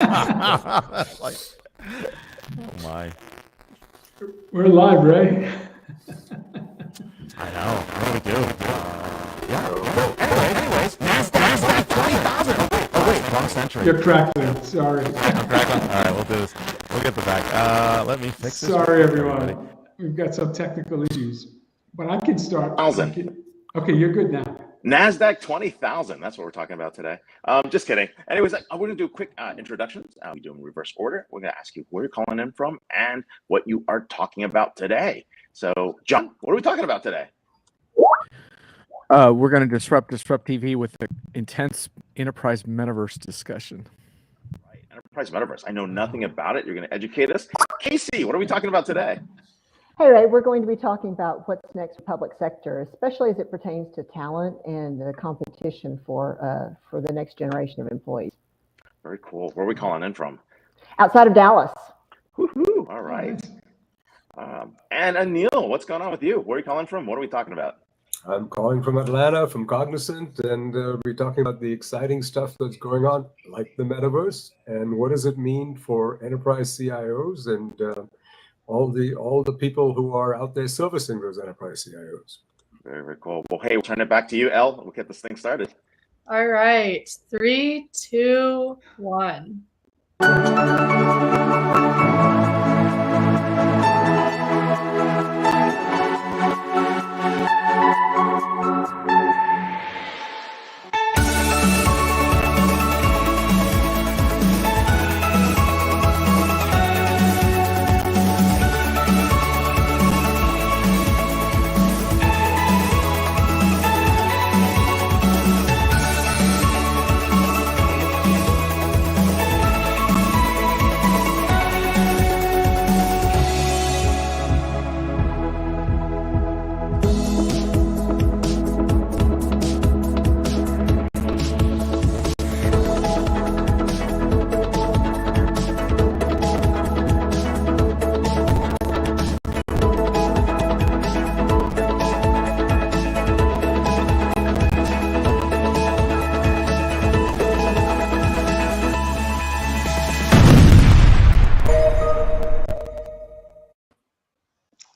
Like, oh my. We're live, Ray. I know. What do we do? Yeah. Anyways, NASDAQ 20,000. Oh wait, wrong century. You're crackling. Sorry. I'm crackling. All right, we'll do this. We'll get the back. Let me fix this. Sorry, everyone. We've got some technical issues, but I can start. 1,000. Okay, you're good now. NASDAQ 20,000. That's what we're talking about today. Just kidding. Anyways, we're going to do a quick introductions. We do in reverse order. We're going to ask you where you're calling in from and what you are talking about today. So, John, what are we talking about today? We're going to disrupt DisrupTV with the intense enterprise metaverse discussion. Right, enterprise metaverse. I know nothing about it. You're going to educate us. Casey, what are we talking about today? Hey, Ray, we're going to be talking about what's next for public sector, especially as it pertains to talent and the competition for the next generation of employees. Very cool. Where are we calling in from? Outside of Dallas. Woohoo! All right. And Anil, what's going on with you? Where are you calling from? What are we talking about? I'm calling from Atlanta, from Cognizant, and we're talking about the exciting stuff that's going on, like the metaverse, and what does it mean for enterprise CIOs and all the people who are out there servicing those enterprise CIOs. Very, very cool. Well, hey, we'll turn it back to you, Elle. We'll get this thing started. All right. 3, 2, 1.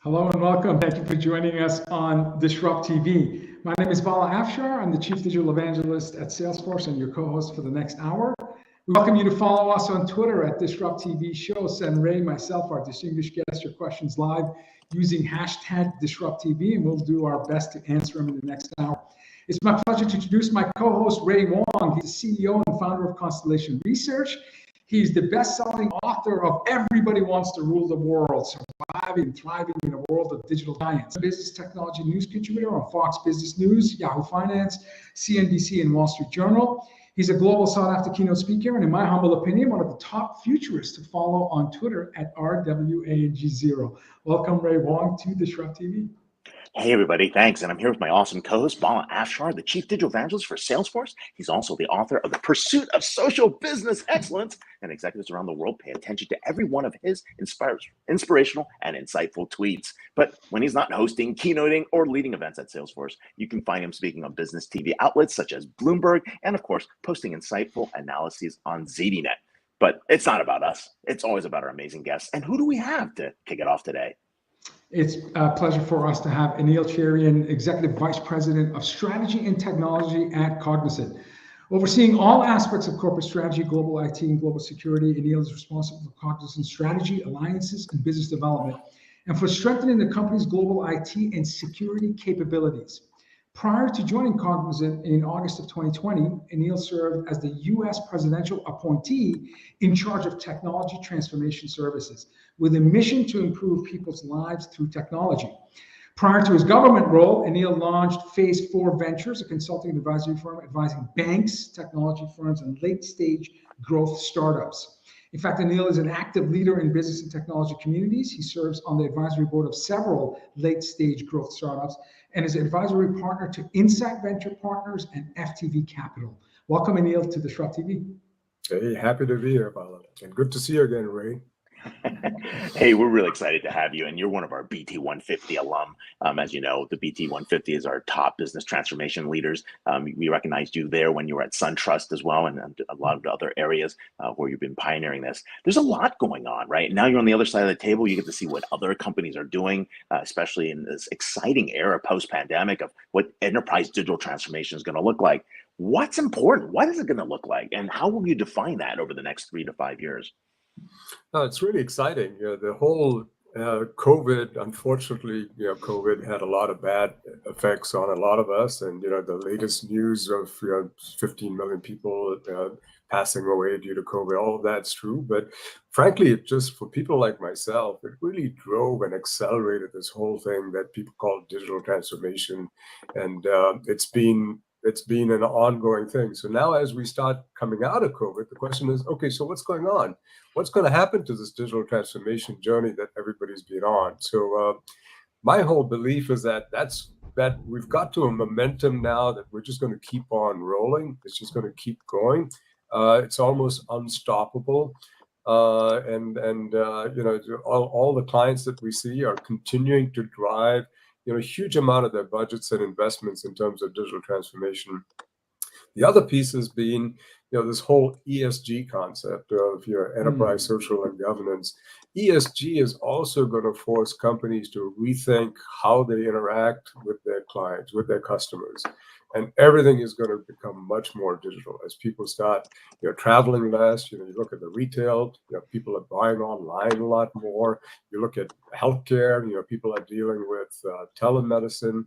Hello and welcome. Thank you for joining us on DisrupTV. My name is Vala Afshar. I'm the Chief Digital Evangelist at Salesforce and your co-host for the next hour. We welcome you to follow us on Twitter at DisrupTV Show. Send Ray, myself, our distinguished guests, your questions live using hashtag DisrupTV, and we'll do our best to answer them in the next hour. It's my pleasure to introduce my co-host, Ray Wang. He's the CEO and founder of Constellation Research. He's the best-selling author of Everybody Wants to Rule the World, Surviving and Thriving in a World of Digital Giants. Business technology news contributor on Fox Business News, Yahoo Finance, CNBC, and Wall Street Journal. He's a global sought-after keynote speaker, and in my humble opinion, one of the top futurists to follow on Twitter at RWANG0. Welcome, Ray Wang, to DisrupTV. Hey, everybody. Thanks. And I'm here with my awesome co-host, Vala Afshar, the Chief Digital Evangelist for Salesforce. He's also the author of The Pursuit of Social Business Excellence, and executives around the world pay attention to every one of his inspirational and insightful tweets. But when he's not hosting, keynoting, or leading events at Salesforce, you can find him speaking on business TV outlets such as Bloomberg, and of course, posting insightful analyses on ZDNet. But it's not about us. It's always about our amazing guests. And who do we have to kick it off today? It's a pleasure for us to have Anil Cheriyan, Executive Vice President of Strategy and Technology at Cognizant. Overseeing all aspects of corporate strategy, global IT, and global security, Anil is responsible for Cognizant strategy, alliances, and business development, and for strengthening the company's global IT and security capabilities. Prior to joining Cognizant in August of 2020, Anil served as the U.S. presidential appointee in charge of technology transformation services, with a mission to improve people's lives through technology. Prior to his government role, Anil launched Phase 4 Ventures, a consulting and advisory firm advising banks, technology firms, and late-stage growth startups. In fact, Anil is an active leader in business and technology communities. He serves on the advisory board of several late-stage growth startups and is an advisory partner to Insight Venture Partners and FTV Capital. Welcome, Anil, to DisrupTV. Hey, happy to be here, Vala. And good to see you again, Ray. Hey, we're really excited to have you, and you're one of our BT 150 alum. As you know, the BT 150 is our top business transformation leaders. We recognized you there when you were at SunTrust as well, and a lot of the other areas where you've been pioneering this. There's a lot going on, right? Now you're on the other side of the table. You get to see what other companies are doing, especially in this exciting era post-pandemic of what enterprise digital transformation is going to look like. What's important? What is it going to look like? And how will you define that over the next 3 to 5 years? It's really exciting. The whole COVID, unfortunately, COVID had a lot of bad effects on a lot of us. And, the latest news of 15 million people passing away due to COVID, all of that's true. But frankly, it just, for people like myself, it really drove and accelerated this whole thing that people call digital transformation. And it's been an ongoing thing. So now as we start coming out of COVID, the question is, okay, so what's going on? What's going to happen to this digital transformation journey that everybody's been on? So my whole belief is that we've got to a momentum now that we're just going to keep on rolling. It's just going to keep going. It's almost unstoppable. All the clients that we see are continuing to drive a huge amount of their budgets and investments in terms of digital transformation. The other piece has been, this whole ESG concept of enterprise social and governance. ESG is also going to force companies to rethink how they interact with their clients, with their customers. And everything is going to become much more digital as people start, traveling less. You look at the retail, people are buying online a lot more. You look at healthcare, people are dealing with telemedicine.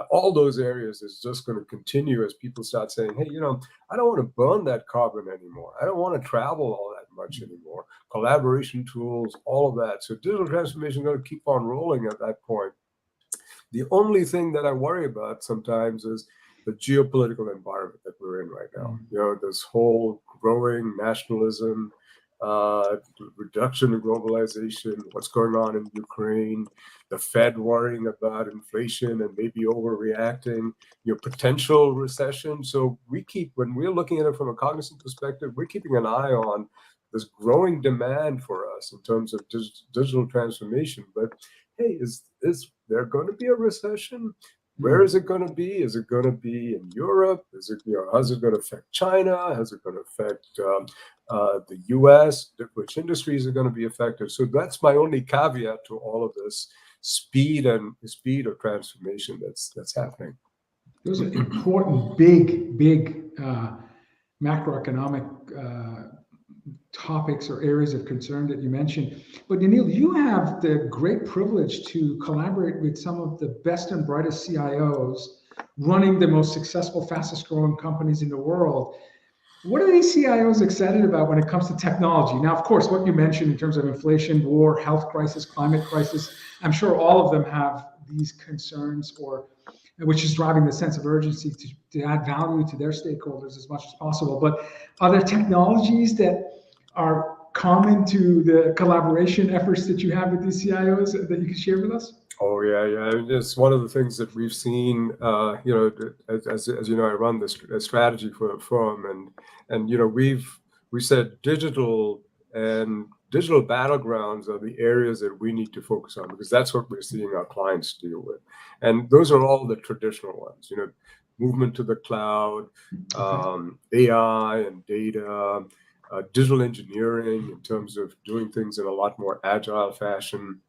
All those areas is just going to continue as people start saying, hey, I don't want to burn that carbon anymore. I don't want to travel all that much anymore. Collaboration tools, all of that. So digital transformation is going to keep on rolling at that point. The only thing that I worry about sometimes is the geopolitical environment that we're in right now. This whole growing nationalism, reduction in globalization, what's going on in Ukraine, the Fed worrying about inflation and maybe overreacting, potential recession. So when we're looking at it from a Cognizant perspective, we're keeping an eye on this growing demand for us in terms of digital transformation. But hey, is there going to be a recession? Where is it going to be? Is it going to be in Europe? Is it, how's it going to affect China? How's it going to affect the U.S.? Which industries are going to be affected? So that's my only caveat to all of this speed of transformation that's happening. Those are important, big macroeconomic topics or areas of concern that you mentioned. But Anil, you have the great privilege to collaborate with some of the best and brightest CIOs running the most successful, fastest growing companies in the world. What are these CIOs excited about when it comes to technology? Now, of course, what you mentioned in terms of inflation, war, health crisis, climate crisis, I'm sure all of them have these concerns, which is driving the sense of urgency to add value to their stakeholders as much as possible. But are there technologies that are common to the collaboration efforts that you have with these CIOs that you can share with us? Oh yeah. It's one of the things that we've seen. As you know, I run this strategy for a firm, and we said digital battlegrounds are the areas that we need to focus on, because that's what we're seeing our clients deal with, and those are all the traditional ones. Movement to the cloud, AI and data. Digital engineering in terms of doing things in a lot more agile fashion,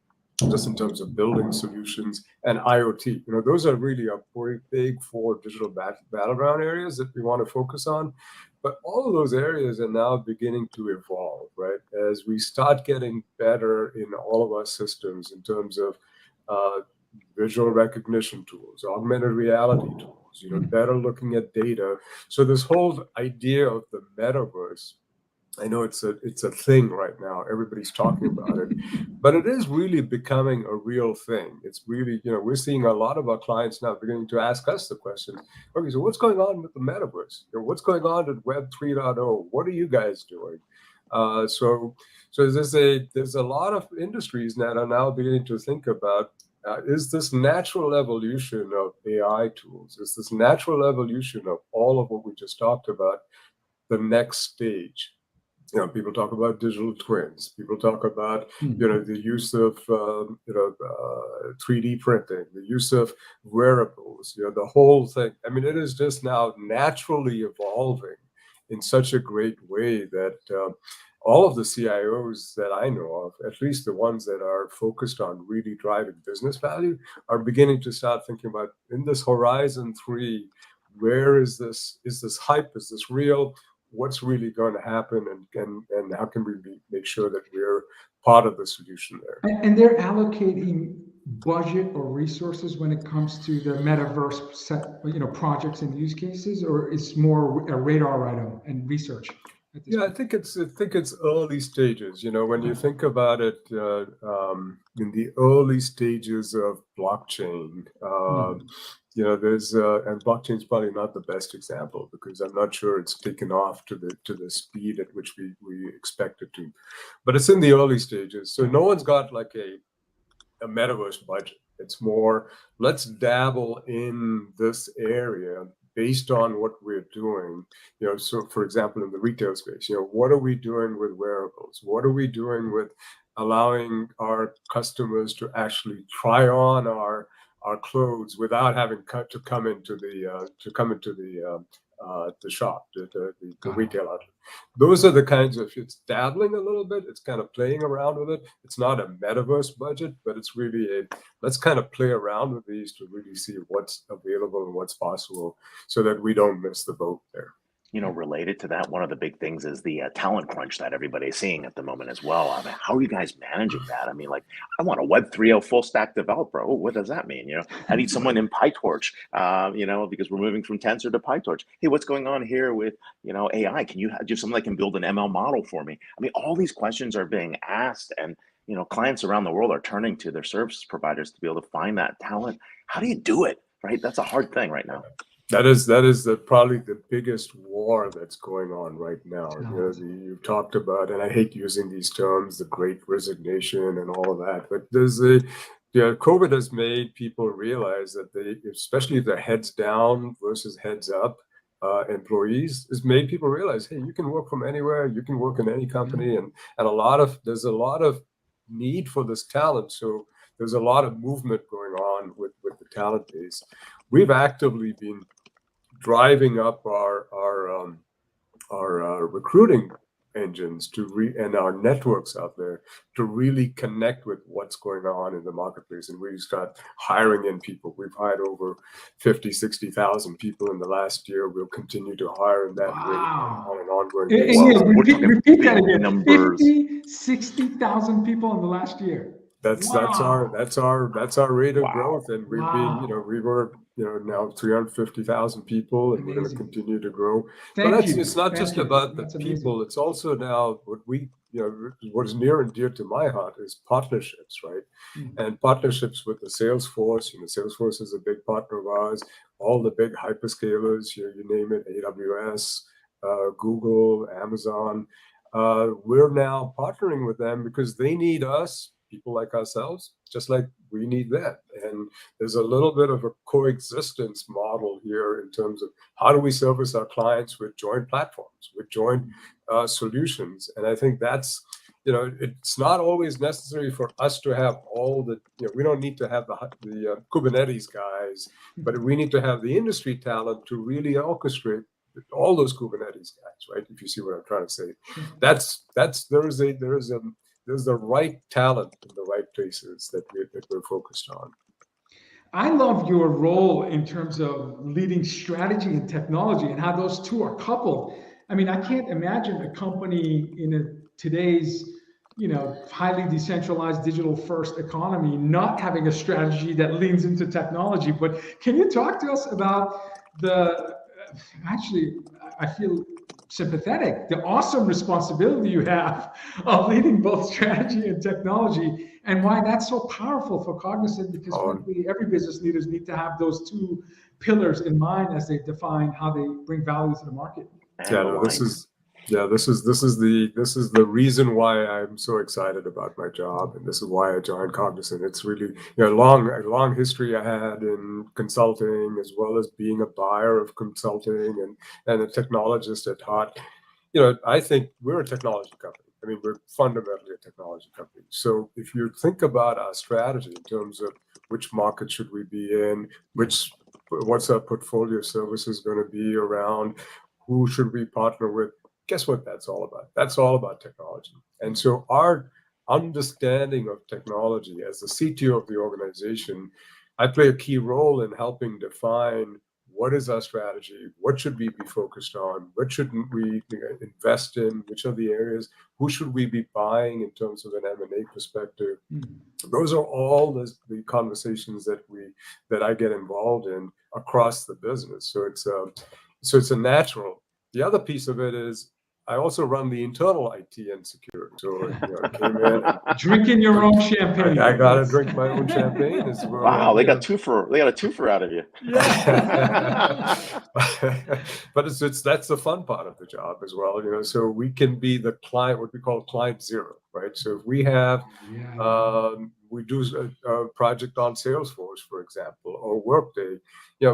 just in terms of building solutions, and IoT. Those are really our big four digital battleground areas that we want to focus on. But all of those areas are now beginning to evolve, right? As we start getting better in all of our systems in terms of visual recognition tools, augmented reality tools, better looking at data. So this whole idea of the metaverse, I know it's a thing right now. Everybody's talking about it, but it is really becoming a real thing. It's really, we're seeing a lot of our clients now beginning to ask us the question, okay, so what's going on with the metaverse? What's going on at Web 3.0? What are you guys doing? So there's a lot of industries that are now beginning to think about, is this natural evolution of AI tools? Is this natural evolution of all of what we just talked about the next stage? People talk about digital twins. People talk about, the use of, 3D printing, the use of wearables, the whole thing. I mean, it is just now naturally evolving in such a great way that all of the CIOs that I know of, at least the ones that are focused on really driving business value, are beginning to start thinking about, in this Horizon 3, where is this? Is this hype? Is this real? What's really going to happen, and how can we make sure that we're part of the solution there? And they're allocating budget or resources when it comes to the metaverse set, projects and use cases, or it's more a radar item and research? Yeah, I think it's early stages. When you think about it, in the early stages of blockchain, there's and blockchain is probably not the best example because I'm not sure it's taken off to the speed at which we expect it to, but it's in the early stages. So no one's got like a metaverse budget. It's more, let's dabble in this area based on what we're doing. So for example, in the retail space, what are we doing with wearables? What are we doing with allowing our customers to actually try on our clothes without having to come into the shop, the retail outlet? Those are the kinds of, it's dabbling a little bit, it's kind of playing around with it. It's not a metaverse budget, but it's really let's kind of play around with these to really see what's available and what's possible so that we don't miss the boat there. Related to that, one of the big things is the talent crunch that everybody's seeing at the moment as well. I mean, how are you guys managing that? I mean, like, I want a Web 3.0 full stack developer. Oh, what does that mean? I need someone in PyTorch, because we're moving from Tensor to PyTorch. Hey, what's going on here with, AI? Can you do something that can build an ML model for me? I mean, all these questions are being asked, and, clients around the world are turning to their service providers to be able to find that talent. How do you do it, right? That's a hard thing right now. That is probably the biggest war that's going on right now. You've talked about, and I hate using these terms, the Great Resignation and all of that, but there's COVID has made people realize that especially the heads down versus heads up employees, has made people realize, hey, you can work from anywhere, you can work in any company, and there's a lot of need for this talent. So there's a lot of movement going on with the talent base. We've actively been driving up our recruiting engines and our networks out there to really connect with what's going on in the marketplace. And we start hiring in people. We've hired over 50,000-60,000 people in the last year. We'll continue to hire in that on an ongoing basis. Repeat that again. Numbers. 50,000-60,000 people in the last year. That's our rate of growth, and we've been we were now 350,000 people, and we're going to continue to grow. It's not just about the people; it's also now what is near and dear to my heart is partnerships, right? And partnerships with the Salesforce. Salesforce is a big partner of ours. All the big hyperscalers, you name it, AWS, Google, Amazon. We're now partnering with them because they need us, people like ourselves, just like we need them. And there's a little bit of a coexistence model here in terms of how do we service our clients with joint platforms, with joint solutions. And I think that's, it's not always necessary for us to have all the, we don't need to have the Kubernetes guys, but we need to have the industry talent to really orchestrate all those Kubernetes guys, right? If you see what I'm trying to say, there's the right talent in the right places that we're focused on. I love your role in terms of leading strategy and technology and how those two are coupled. I mean, I can't imagine a company in today's, highly decentralized digital first economy not having a strategy that leans into technology. But can you talk to us about actually, I feel sympathetic, the awesome responsibility you have of leading both strategy and technology, and why that's so powerful for Cognizant, because frankly, every business leaders need to have those two pillars in mind as they define how they bring value to the market. This is the reason why I'm so excited about my job, and this is why I joined Cognizant. It's really a long history I had in consulting, as well as being a buyer of consulting and a technologist at heart. I think we're a technology company. I mean, we're fundamentally a technology company. So if you think about our strategy in terms of which market should we be in, what's our portfolio of services going to be around, who should we partner with, guess what that's all about? That's all about technology. And so our understanding of technology as the CTO of the organization, I play a key role in helping define what is our strategy, what should we be focused on, what shouldn't we invest in, which are the areas, who should we be buying in terms of an M&A perspective. Those are all the conversations that I get involved in across the business. So it's a natural. The other piece of it is I also run the internal IT and security. So I came in drinking your own champagne. I gotta drink my own champagne. Wow, they got a twofer out of you. Yeah. But that's the fun part of the job as well. So we can be the client, what we call client zero, right? So if we have we do a project on Salesforce, for example, or Workday,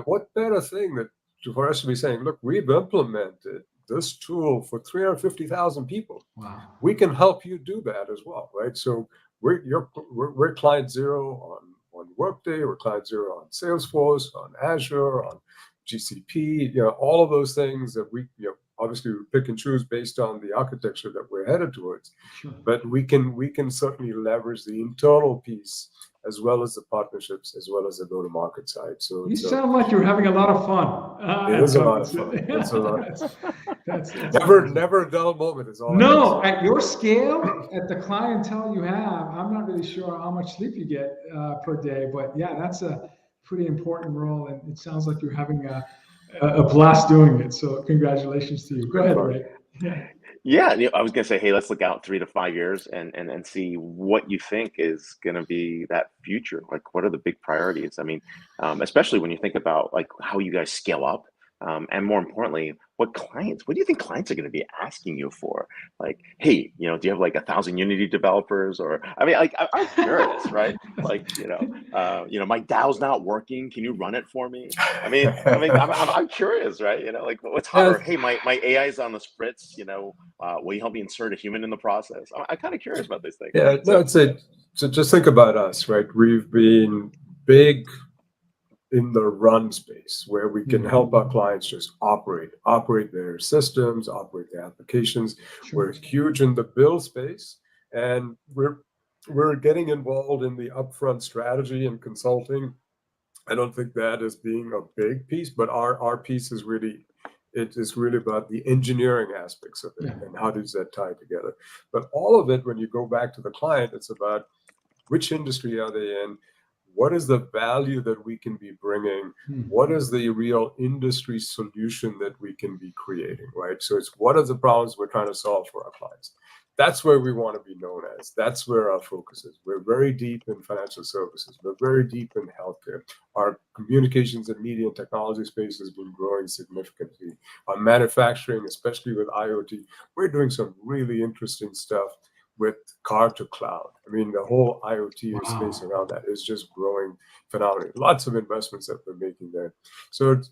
what better thing for us to be saying, look, we've implemented this tool for 350,000 people. Wow. We can help you do that as well, right? So we're client zero on Workday, we're client zero on Salesforce, on Azure, on GCP, all of those things that we, obviously we pick and choose based on the architecture that we're headed towards. Sure. But we can certainly leverage the internal piece as well as the partnerships, as well as the go-to-market side. So you sound like you're having a lot of fun. It is a lot of fun. It's a lot. That's Never a dull moment is all. No, at your scale, at the clientele you have, I'm not really sure how much sleep you get per day, but yeah, that's a pretty important role, and it sounds like you're having a blast doing it. So congratulations to you. Go ahead, Ray. Yeah, I was gonna say, hey, let's look out 3 to 5 years and see what you think is gonna be that future. Like, what are the big priorities? I mean, especially when you think about like how you guys scale up, and more importantly, what do you think clients are going to be asking you for? Like, hey, do you have like 1,000 Unity developers? Or I mean, like, I'm curious, right? Like, my DAO's not working. Can you run it for me? I'm curious, right? Like, what's harder? Hey, my AI is on the spritz. Will you help me insert a human in the process? I'm kind of curious about this thing. Yeah, no, so just think about us, right? We've been big in the run space where we can help our clients just operate their systems, operate their applications. Sure. We're huge in the build space, and we're getting involved in the upfront strategy and consulting. I don't think that is being a big piece, but our piece is really about the engineering aspects of it and how does that tie together. But all of it, when you go back to the client, it's about which industry are they in, what is the value that we can be bringing, what is the real industry solution that we can be creating, right? So it's what are the problems we're trying to solve for our clients. That's where we want to be known as. That's where our focus is. We're very deep in financial services. We're very deep in healthcare. Our communications and media and technology space has been growing significantly. Our manufacturing, especially with IoT, we're doing some really interesting stuff with car to cloud. I mean, the whole IoT space around that is just growing phenomenally. Lots of investments that we're making there. So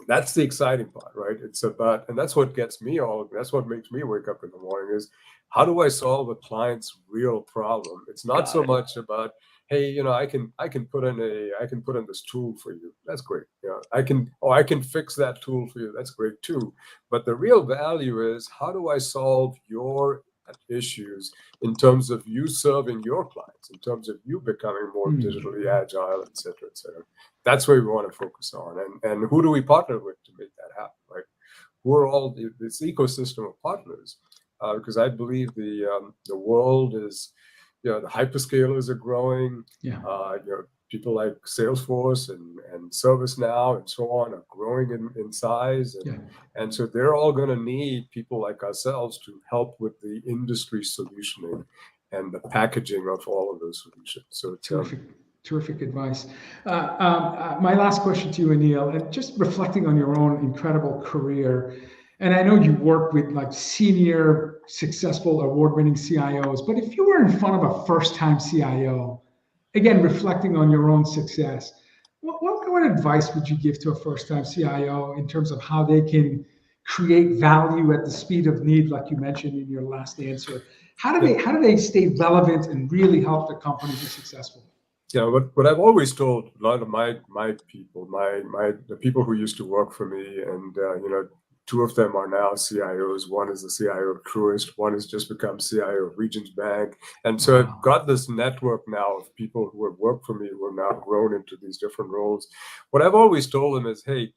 that's the exciting part, right? It's about, and that's what gets me that's what makes me wake up in the morning is, how do I solve a client's real problem? It's not so much about, hey, I can put in this tool for you. That's great. I can fix that tool for you. That's great too. But the real value is, how do I solve your issues in terms of you serving your clients, in terms of you becoming more digitally agile, et cetera, et cetera. That's where we want to focus on. And who do we partner with to make that happen, right? We're all this ecosystem of partners, because I believe the world is, the hyperscalers are growing. People like Salesforce and ServiceNow and so on are growing in size. And so they're all going to need people like ourselves to help with the industry solutioning and the packaging of all of those solutions. So it's Terrific advice. My last question to you, Anil, and just reflecting on your own incredible career, and I know you work with like senior, successful, award-winning CIOs, but if you were in front of a first-time CIO, again, reflecting on your own success, what advice would you give to a first-time CIO in terms of how they can create value at the speed of need, like you mentioned in your last answer. How do they stay relevant and really help the company be successful? Yeah, what I've always told a lot of my people, the people who used to work for me, and two of them are now CIOs. One is the CIO of Truist. One has just become CIO of Regions Bank. And so I've got this network now of people who have worked for me who have now grown into these different roles. What I've always told them is, hey,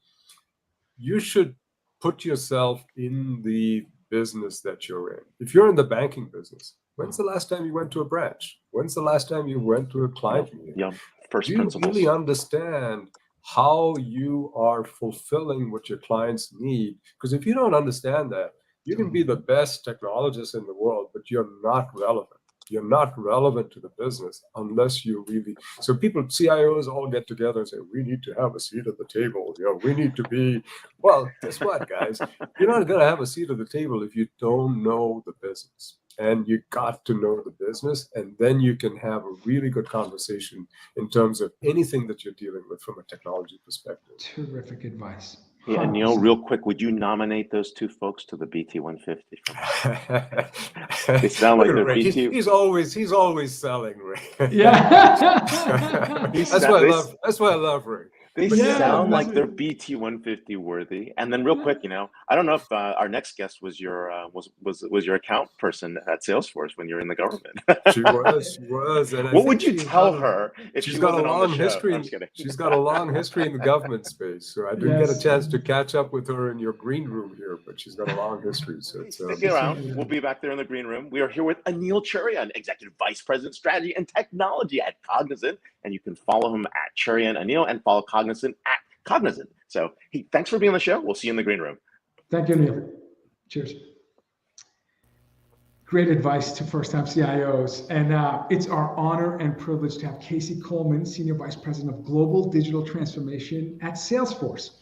you should put yourself in the business that you're in. If you're in the banking business, when's the last time you went to a branch? When's the last time you went to a client meeting? Yeah, first Do you principles. really understand how you are fulfilling what your clients need? Because if you don't understand that, you can be the best technologist in the world, but you're not relevant. You're not relevant to the business unless you really. So people, CIOs all get together and say, we need to have a seat at the table. We need to be. Well, guess what, guys? You're not going to have a seat at the table if you don't know the business. And you got to know the business, and then you can have a really good conversation in terms of anything that you're dealing with from a technology perspective. Terrific advice. Yeah, 100%. Neil, real quick, would you nominate those two folks to the BT 150? They sound like they're BT. He's always selling, Ray. Yeah. That's why I love Ray. They Yeah, sound like listen. they're BT 150 worthy. And then real quick, I don't know if our next guest was your account person at Salesforce when you're in the government. She was. And what would you tell her if she's she got a wasn't on long the show? history? I'm just kidding. She's got a long history in the government space, so I didn't get a Yes. chance to catch up with her in your green room here, but she's got a long history. So it's Stick around. We'll be back there in the green room. We are here with Anil Cheriyan, Executive Vice President, Strategy and Technology at Cognizant, and you can follow him at Cheriyan Anil and follow Cognizant at Cognizant. So thanks for being on the show. We'll see you in the green room. Thank you, Neil. Cheers. Great advice to first-time CIOs. And it's our honor and privilege to have Casey Coleman, Senior Vice President of Global Digital Transformation at Salesforce,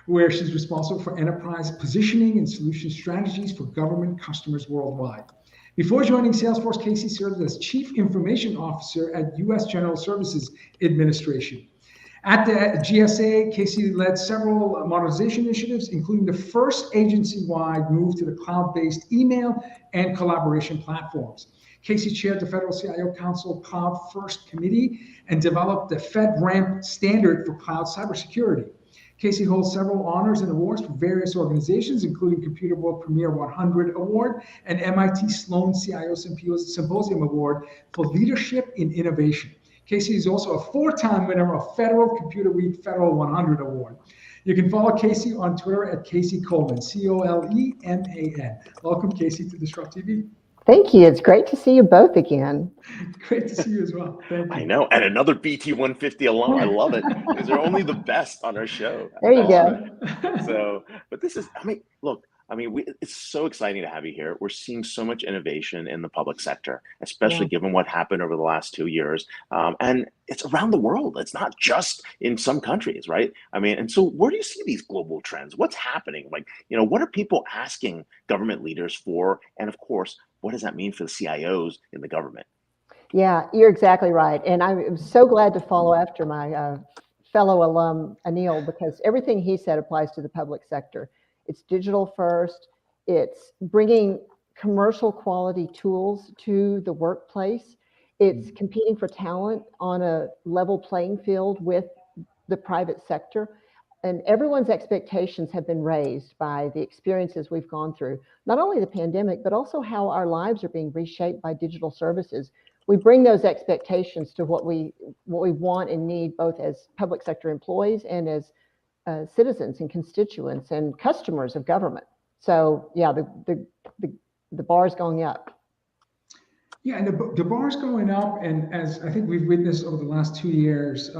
where she's responsible for enterprise positioning and solution strategies for government customers worldwide. Before joining Salesforce, Casey served as Chief Information Officer at U.S. General Services Administration. At the GSA, Casey led several modernization initiatives, including the first agency-wide move to the cloud-based email and collaboration platforms. Casey chaired the Federal CIO Council Cloud First Committee and developed the FedRAMP standard for cloud cybersecurity. Casey holds several honors and awards for various organizations, including Computer World Premier 100 Award and MIT Sloan CIO Symposium Award for Leadership in Innovation. Casey is also a 4-time winner of Federal Computer Week Federal 100 Award. You can follow Casey on Twitter at Casey Coleman, Coleman. Welcome, Casey, to DisrupTV. Thank you. It's great to see you both again. Great to see you as well. Thank you. I know. And another BT 150 alum. I love it because they're only the best on our show. There you go. So, but this is, look, it's so exciting to have you here. We're seeing so much innovation in the public sector, especially given what happened over the last 2 years. And it's around the world. It's not just in some countries, right? And so where do you see these global trends? What's happening? What are people asking government leaders for? And of course, what does that mean for the CIOs in the government? Yeah, you're exactly right. And I'm so glad to follow after my fellow alum, Anil, because everything he said applies to the public sector. It's digital first. It's bringing commercial quality tools to the workplace. It's competing for talent on a level playing field with the private sector. And everyone's expectations have been raised by the experiences we've gone through, not only the pandemic, but also how our lives are being reshaped by digital services. We bring those expectations to what we want and need, both as public sector employees and as citizens and constituents and customers of government. So yeah, the bar's going up. Yeah, and the bar's going up, and as I think we've witnessed over the last 2 years,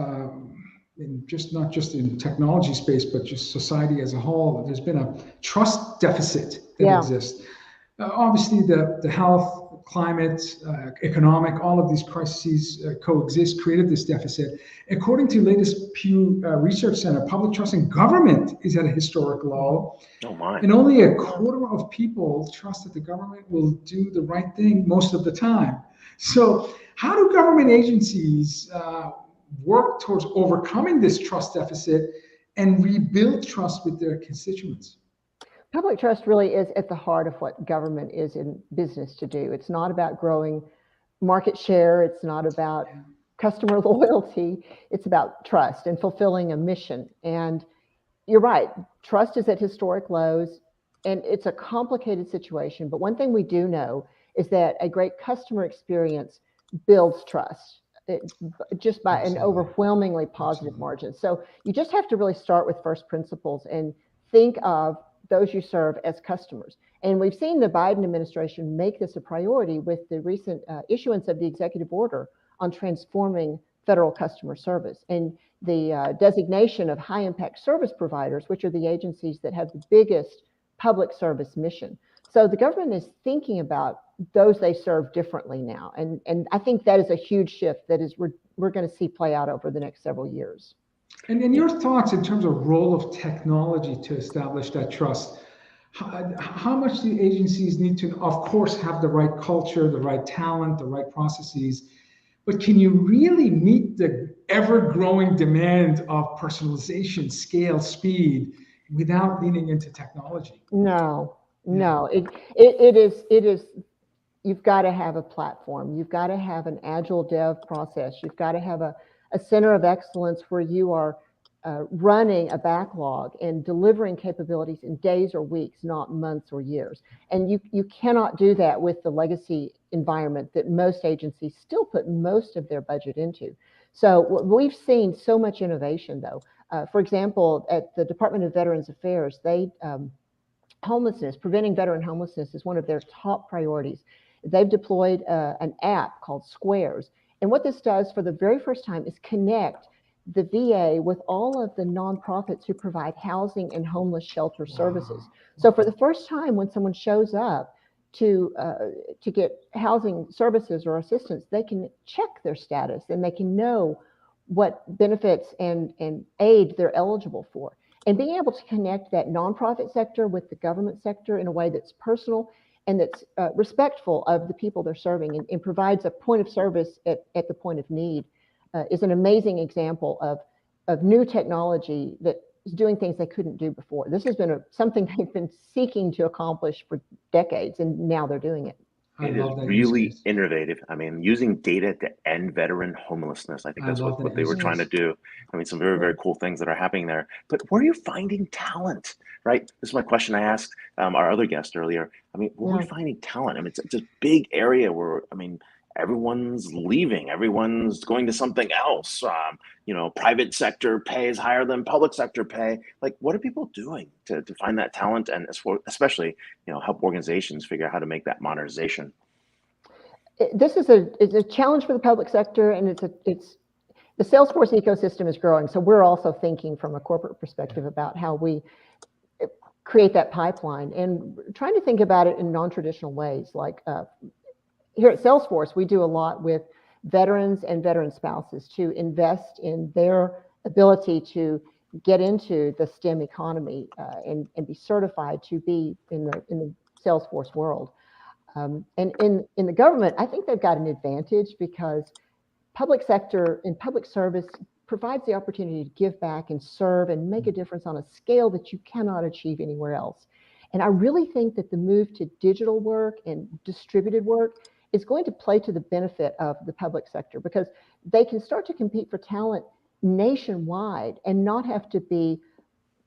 not just in technology space, but just society as a whole, there's been a trust deficit that exists. Obviously, the health, climate, economic, all of these crises coexist, created this deficit. According to latest Pew Research Center, public trust in government is at a historic low. Oh my. And only a quarter of people trust that the government will do the right thing most of the time. So how do government agencies work towards overcoming this trust deficit and rebuild trust with their constituents? Public trust really is at the heart of what government is in business to do. It's not about growing market share. It's not about customer loyalty. It's about trust and fulfilling a mission. And you're right, trust is at historic lows, and it's a complicated situation. But one thing we do know is that a great customer experience builds trust just by an overwhelmingly positive margin. So you just have to really start with first principles and think of those you serve as customers. And we've seen the Biden administration make this a priority with the recent issuance of the executive order on transforming federal customer service and the designation of high impact service providers, which are the agencies that have the biggest public service mission. So the government is thinking about those they serve differently now. And I think that is a huge shift that is we're going to see play out over the next several years. And your thoughts in terms of role of technology to establish that trust? How much do agencies need to, of course, have the right culture, the right talent, the right processes, but can you really meet the ever-growing demand of personalization, scale, speed without leaning into technology? No. It is. You've got to have a platform. You've got to have an agile dev process. You've got to have a center of excellence where you are running a backlog and delivering capabilities in days or weeks, not months or years. And you cannot do that with the legacy environment that most agencies still put most of their budget into. So we've seen so much innovation, though. For example, at the Department of Veterans Affairs, preventing veteran homelessness is one of their top priorities. They've deployed an app called Squares. And what this does for the very first time is connect the VA with all of the nonprofits who provide housing and homeless shelter services. So for the first time, when someone shows up to get housing services or assistance, they can check their status and they can know what benefits and aid they're eligible for. And being able to connect that nonprofit sector with the government sector in a way that's personal and that's respectful of the people they're serving and provides a point of service at the point of need is an amazing example of new technology that is doing things they couldn't do before. This has been something they've been seeking to accomplish for decades, and now they're doing it. It is really innovative. I mean, using data to end veteran homelessness. I think that's what they were trying to do. I mean, some very, very cool things that are happening there. But where are you finding talent, right? This is my question I asked our other guest earlier. I mean, where are we finding talent? I mean, it's a big area where, I mean, everyone's leaving, everyone's going to something else. Private sector pay is higher than public sector pay. Like, what are people doing to find that talent, and especially, help organizations figure out how to make that modernization? This is a challenge for the public sector, and it's the Salesforce ecosystem is growing. So we're also thinking from a corporate perspective about how we create that pipeline and trying to think about it in non-traditional ways. Like here at Salesforce, we do a lot with veterans and veteran spouses to invest in their ability to get into the STEM economy and be certified to be in the Salesforce world. And in the government, I think they've got an advantage because public sector and public service provides the opportunity to give back and serve and make a difference on a scale that you cannot achieve anywhere else. And I really think that the move to digital work and distributed work is going to play to the benefit of the public sector because they can start to compete for talent nationwide and not have to be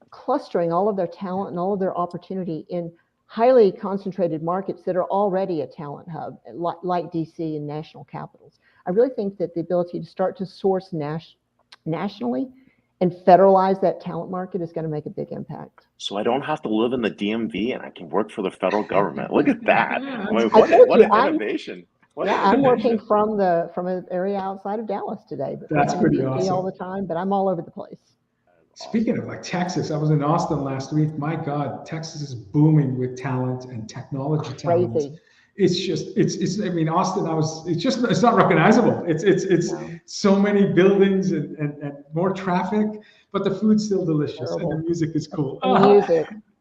clustering all of their talent and all of their opportunity in highly concentrated markets that are already a talent hub, like DC and national capitals. I really think that the ability to start to source nationally and federalize that talent market is going to make a big impact. So I don't have to live in the DMV and I can work for the federal government. Look at that. I mean, what an innovation. I'm working from an area outside of Dallas today. But that's pretty awesome. All the time, but I'm all over the place. Speaking of like Texas, I was in Austin last week. My God, Texas is booming with talent and technology talent. Crazy. It's I mean, Austin, it's not recognizable. It's so many buildings and more traffic, but the food's still delicious and the music is cool.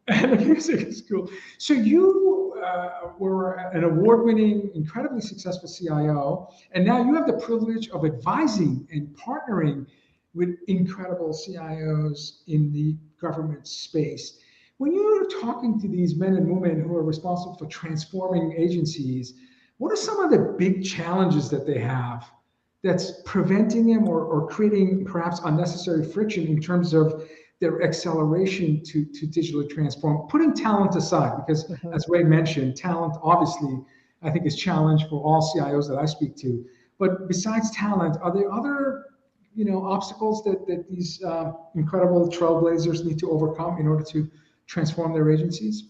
And the music is cool. So you were an award-winning, incredibly successful CIO, and now you have the privilege of advising and partnering with incredible CIOs in the government space. When you're talking to these men and women who are responsible for transforming agencies, what are some of the big challenges that they have that's preventing them or creating perhaps unnecessary friction in terms of their acceleration to digitally transform, putting talent aside, because as Ray mentioned, talent obviously I think is challenged for all CIOs that I speak to. But besides talent, are there other obstacles that these incredible trailblazers need to overcome in order to transform their agencies?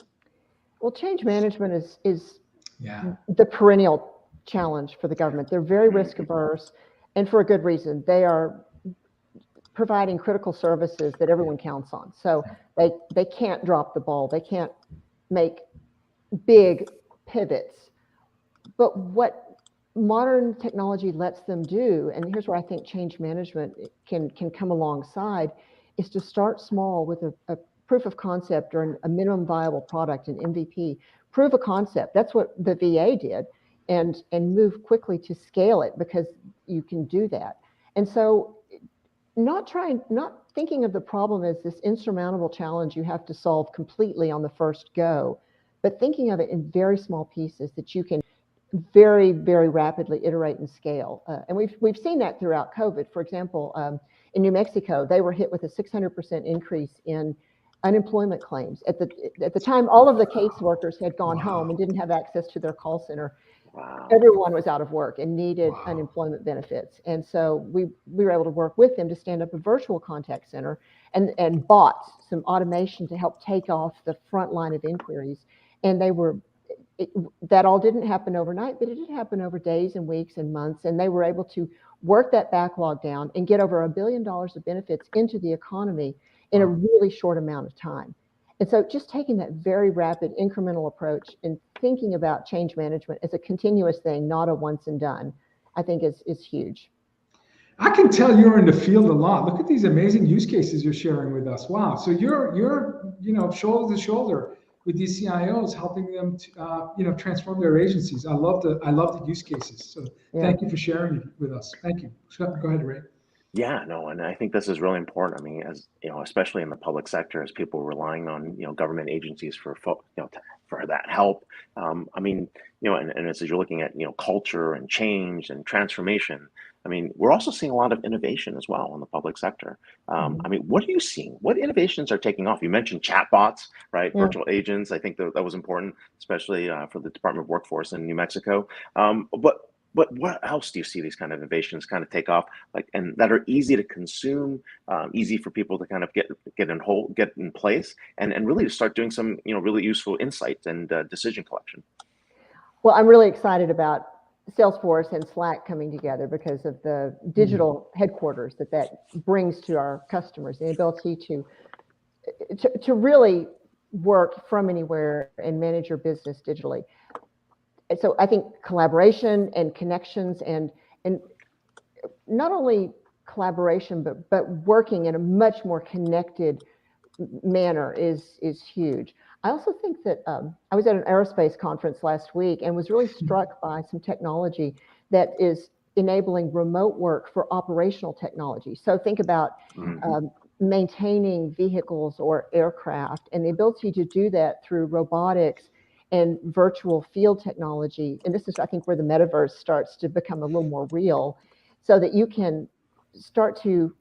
Well, change management is Yeah. the perennial challenge for the government. They're very risk averse, and for a good reason. They are providing critical services that everyone counts on. So they can't drop the ball. They can't make big pivots. But what modern technology lets them do, and here's where I think change management can come alongside, is to start small with a proof of concept or a minimum viable product, an MVP. Prove a concept. That's what the VA did, and move quickly to scale it because you can do that. And so not thinking of the problem as this insurmountable challenge you have to solve completely on the first go, but thinking of it in very small pieces that you can very, very rapidly iterate and scale. And we've seen that throughout COVID. For example, in New Mexico, they were hit with a 600% increase in unemployment claims. At the time, all of the caseworkers had gone home and didn't have access to their call center. Wow. Everyone was out of work and needed unemployment benefits. And so we were able to work with them to stand up a virtual contact center and bots, some automation to help take off the front line of inquiries. And that all didn't happen overnight, but it did happen over days and weeks and months. And they were able to work that backlog down and get over $1 billion of benefits into the economy in a really short amount of time. And so just taking that very rapid incremental approach and thinking about change management as a continuous thing, not a once and done, I think is huge. I can tell you're in the field a lot. Look at these amazing use cases you're sharing with us. Wow. So you're shoulder to shoulder with these CIOs, helping them to transform their agencies. I love the use cases. So Thank you for sharing it with us. Thank you. Go ahead, Ray. Yeah, no, and I think this is really important. I mean, as especially in the public sector, as people are relying on government agencies for for that help. I mean, and as you're looking at culture and change and transformation, I mean, we're also seeing a lot of innovation as well in the public sector. I mean, what are you seeing? What innovations are taking off? You mentioned chatbots, right? Yeah. Virtual agents. I think that was important, especially for the Department of Workforce in New Mexico. But what else do you see these kind of innovations kind of take off, and that are easy to consume, easy for people to kind of get in place, and really to start doing some really useful insights and decision collection? Well, I'm really excited about Salesforce and Slack coming together because of the digital headquarters that brings to our customers, the ability to really work from anywhere and manage your business digitally. So I think collaboration and connections and not only collaboration, but working in a much more connected manner is huge. I also think that I was at an aerospace conference last week and was really struck by some technology that is enabling remote work for operational technology. So think about maintaining vehicles or aircraft and the ability to do that through robotics and virtual field technology. And this is, I think, where the metaverse starts to become a little more real, so that you can start to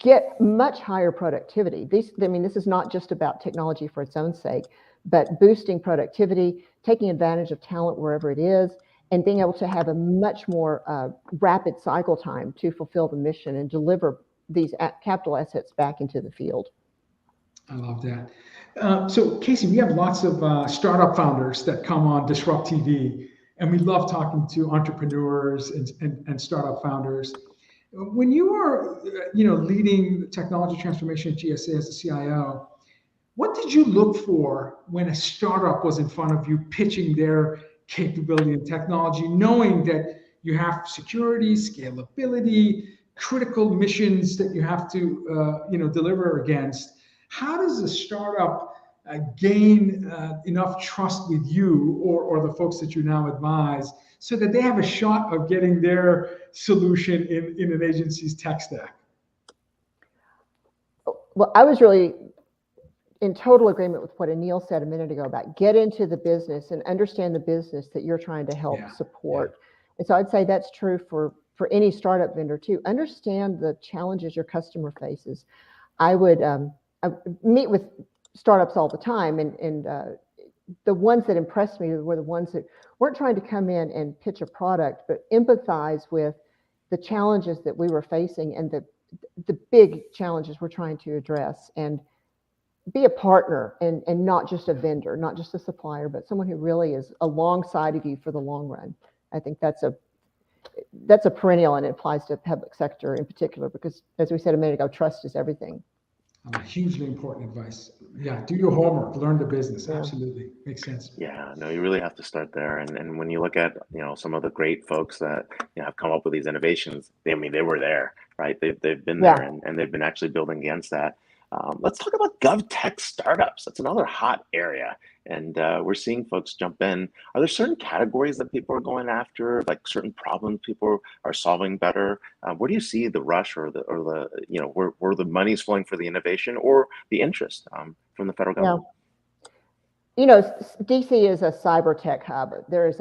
get much higher productivity. This is not just about technology for its own sake, but boosting productivity, taking advantage of talent wherever it is, and being able to have a much more rapid cycle time to fulfill the mission and deliver these capital assets back into the field. I love that. So Casey, we have lots of startup founders that come on DisrupTV, and we love talking to entrepreneurs and startup founders. When you are, leading technology transformation at GSA as a CIO, what did you look for when a startup was in front of you pitching their capability and technology, knowing that you have security, scalability, critical missions that you have to, deliver against? How does a startup gain enough trust with you or the folks that you now advise so that they have a shot of getting their solution in an agency's tech stack? Well, I was really in total agreement with what Anil said a minute ago about get into the business and understand the business that you're trying to help support. And so I'd say that's true for any startup vendor too. Understand the challenges your customer faces. I meet with startups all the time, and the ones that impressed me were the ones that weren't trying to come in and pitch a product, but empathize with the challenges that we were facing and the big challenges we're trying to address, and be a partner and not just a vendor, not just a supplier, but someone who really is alongside of you for the long run. I think that's a perennial, and it applies to public sector in particular, because as we said a minute ago, trust is everything. Hugely important advice. Yeah, do your homework, learn the business. Absolutely, makes sense. Yeah, no, you really have to start there. And when you look at some of the great folks that have come up with these innovations, they were there, right? They've been there, and they've been actually building against that. Let's talk about GovTech startups. That's another hot area, and we're seeing folks jump in. Are there certain categories that people are going after, like certain problems people are solving better? Where do you see the rush, or the where the money is flowing for the innovation or the interest from the federal government? DC is a cyber tech hub. There is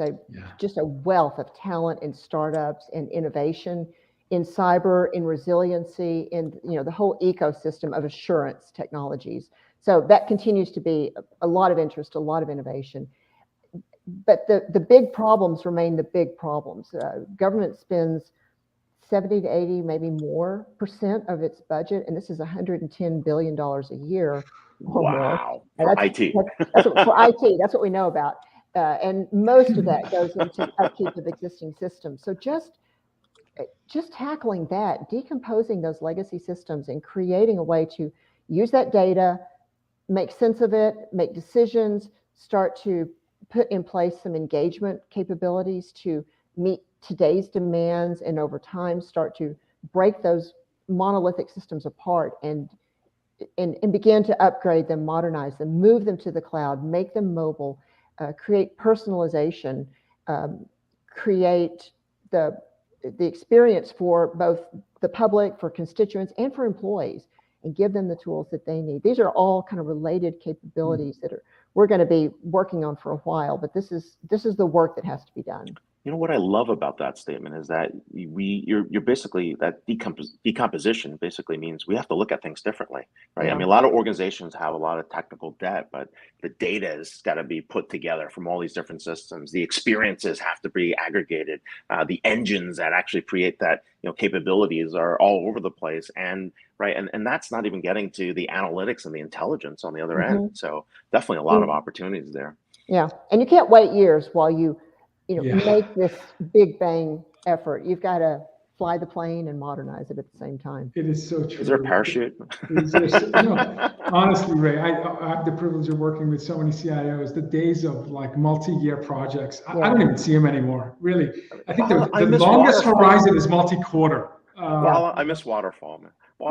just a wealth of talent in startups and innovation in cyber, in resiliency, in the whole ecosystem of assurance technologies. So that continues to be a lot of interest, a lot of innovation. But the big problems remain the big problems. Government spends 70 to 80, maybe more % of its budget, and this is $110 billion a year. Wow, for IT. For IT, that's what we know about. And most of that goes into upkeep of existing systems. So just tackling that, decomposing those legacy systems and creating a way to use that data, make sense of it, make decisions, start to put in place some engagement capabilities to meet today's demands, and over time start to break those monolithic systems apart and begin to upgrade them, modernize them, move them to the cloud, make them mobile, create personalization, create the experience for both the public, for constituents, and for employees, and give them the tools that they need. These are all kind of related capabilities that we're going to be working on for a while, but this is the work that has to be done. You know what I love about that statement is that you're basically, that decomposition basically means we have to look at things differently, right? I mean, a lot of organizations have a lot of technical debt, but the data has got to be put together from all these different systems. The experiences have to be aggregated. The engines that actually create that capabilities are all over the place, and that's not even getting to the analytics and the intelligence on the other end. So definitely a lot of opportunities there. Yeah, and you can't wait years while you make this big bang effort. You've got to fly the plane and modernize it at the same time. It is so true. Is there a parachute? Honestly, Ray, I have the privilege of working with so many CIOs. The days of like multi-year projects, I don't even see them anymore. Really, I think the longest horizon is multi-quarter. I miss waterfall, man. So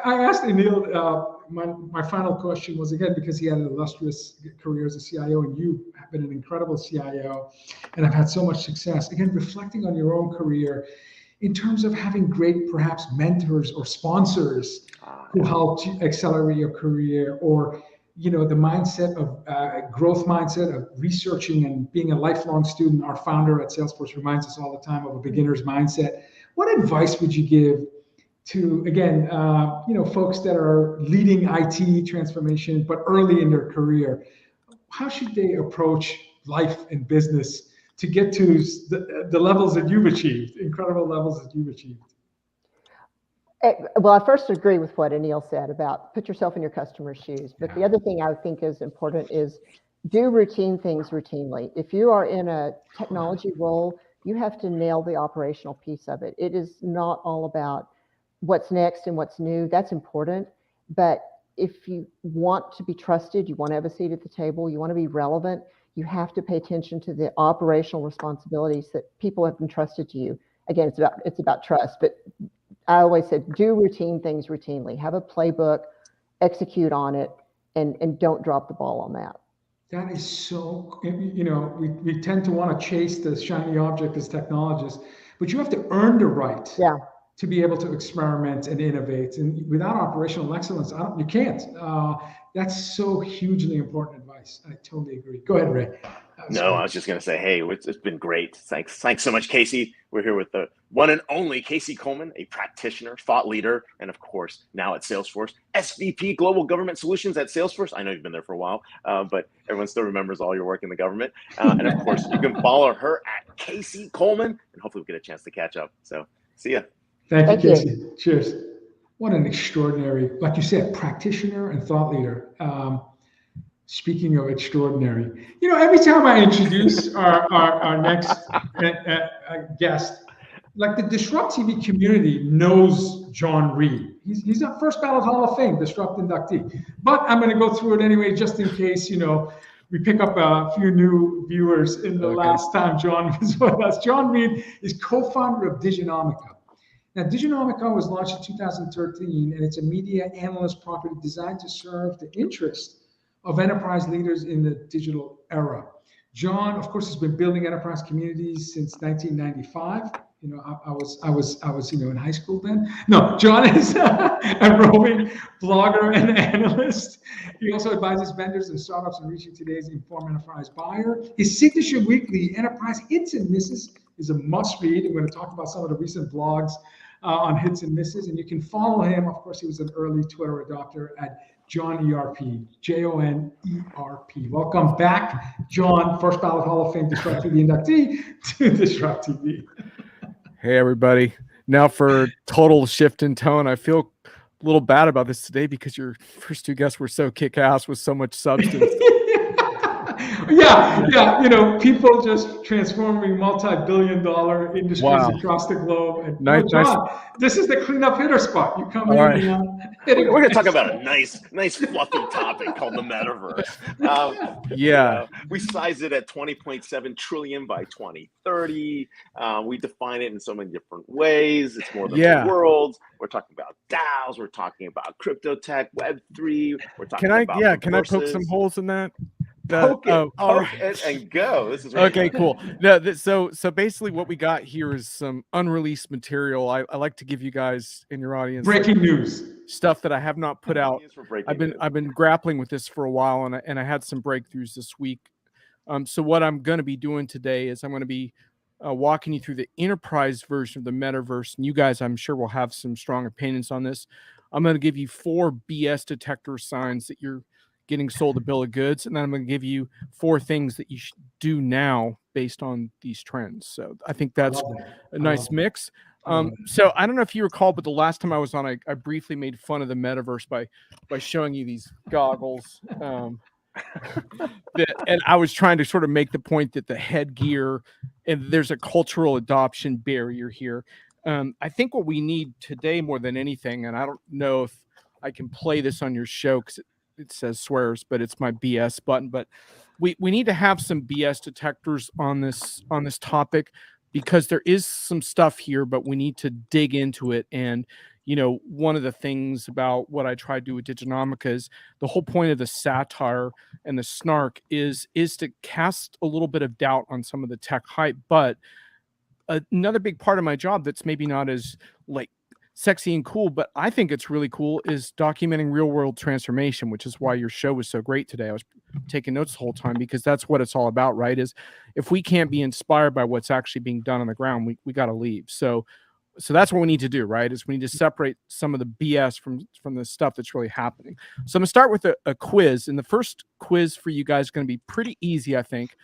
I asked Anil, my final question was, again, because he had an illustrious career as a CIO, and you have been an incredible CIO and have had so much success. Again, reflecting on your own career in terms of having great, perhaps, mentors or sponsors who helped you accelerate your career, or the mindset of growth mindset of researching and being a lifelong student. Our founder at Salesforce reminds us all the time of a beginner's mindset. What advice would you give to, again, folks that are leading IT transformation, but early in their career? How should they approach life and business to get to the levels that you've achieved, incredible levels that you've achieved? Well, I first agree with what Anil said about put yourself in your customer's shoes. But the other thing I would think is important is do routine things routinely. If you are in a technology role, you have to nail the operational piece of it. It is not all about what's next and what's new. That's important. But if you want to be trusted, you want to have a seat at the table, you want to be relevant, you have to pay attention to the operational responsibilities that people have entrusted to you. Again, it's about trust. But I always said, do routine things routinely. Have a playbook, execute on it, and don't drop the ball on that. That is so, we tend to want to chase the shiny object as technologists, but you have to earn the right to be able to experiment and innovate. And without operational excellence, you can't. That's so hugely important advice. I totally agree. Go ahead, Ray. No, I was just going to say, hey, it's been great. Thanks so much, Casey. We're here with the one and only Casey Coleman, a practitioner, thought leader, and of course, now at Salesforce, SVP Global Government Solutions at Salesforce. I know you've been there for a while, but everyone still remembers all your work in the government. And of course, you can follow her at Casey Coleman, and hopefully we'll get a chance to catch up. So see ya. Thank you, Casey. Cheers. What an extraordinary, like you said, practitioner and thought leader. Speaking of extraordinary, every time I introduce our next guest, like the DisrupTV community knows Jon Reed. He's a first ballot Hall of Fame Disrupt inductee. But I'm going to go through it anyway, just in case, we pick up a few new viewers in the last time Jon was with us. Jon Reed is co-founder of Diginomica. Now, Diginomica was launched in 2013, and it's a media analyst property designed to serve the interest of enterprise leaders in the digital era. Jon, of course, has been building enterprise communities since 1995. I was in high school then. No, Jon is a roving blogger and analyst. He also advises vendors and startups in reaching today's informed enterprise buyer. His signature weekly Enterprise Hits and Misses is a must-read. I'm going to talk about some of the recent blogs on hits and misses, and you can follow him. Of course, he was an early Twitter adopter at Jon ERP, JONERP. Welcome back, Jon, first ballot Hall of Fame DisrupTV inductee to DisrupTV. Hey, everybody. Now for total shift in tone, I feel a little bad about this today because your first two guests were so kick-ass with so much substance. Yeah. People just transforming multi-billion-dollar industries across the globe. And Jon, this is the cleanup hitter spot. You come in. Right. We're going to talk about a nice fluffy topic called the metaverse. We size it at 20.7 trillion by 2030. We define it in so many different ways. It's more than the world. We're talking about DAOs. We're talking about crypto tech, Web3. We're talking about can I poke some holes in that? Poke it and go. This is okay. Cool. No, so basically, what we got here is some unreleased material. I like to give you guys in your audience breaking news stuff that I have not put out. I've been grappling with this for a while, and I had some breakthroughs this week. So what I'm going to be doing today is I'm going to be walking you through the enterprise version of the metaverse, and you guys, I'm sure, will have some strong opinions on this. I'm going to give you 4 BS detector signs that you're getting sold a bill of goods, and then I'm going to give you 4 things that you should do now based on these trends. So I think that's a nice mix. So I don't know if you recall, but the last time I was on, I briefly made fun of the metaverse by showing you these goggles. And I was trying to sort of make the point that the headgear, and there's a cultural adoption barrier here. I think what we need today more than anything, and I don't know if I can play this on your show because it says swears, but it's my BS button. But we need to have some BS detectors on this topic, because there is some stuff here, but we need to dig into it. And one of the things about what I try to do with Diginomica is the whole point of the satire and the snark is to cast a little bit of doubt on some of the tech hype. But another big part of my job that's maybe not as sexy and cool, but I think it's really cool, is documenting real world transformation, which is why your show was so great today. I was taking notes the whole time, because that's what it's all about, right? Is if we can't be inspired by what's actually being done on the ground, we got to leave. So that's what we need to do, right? Is we need to separate some of the BS from the stuff that's really happening. So I'm gonna start with a quiz, and the first quiz for you guys is going to be pretty easy, I think,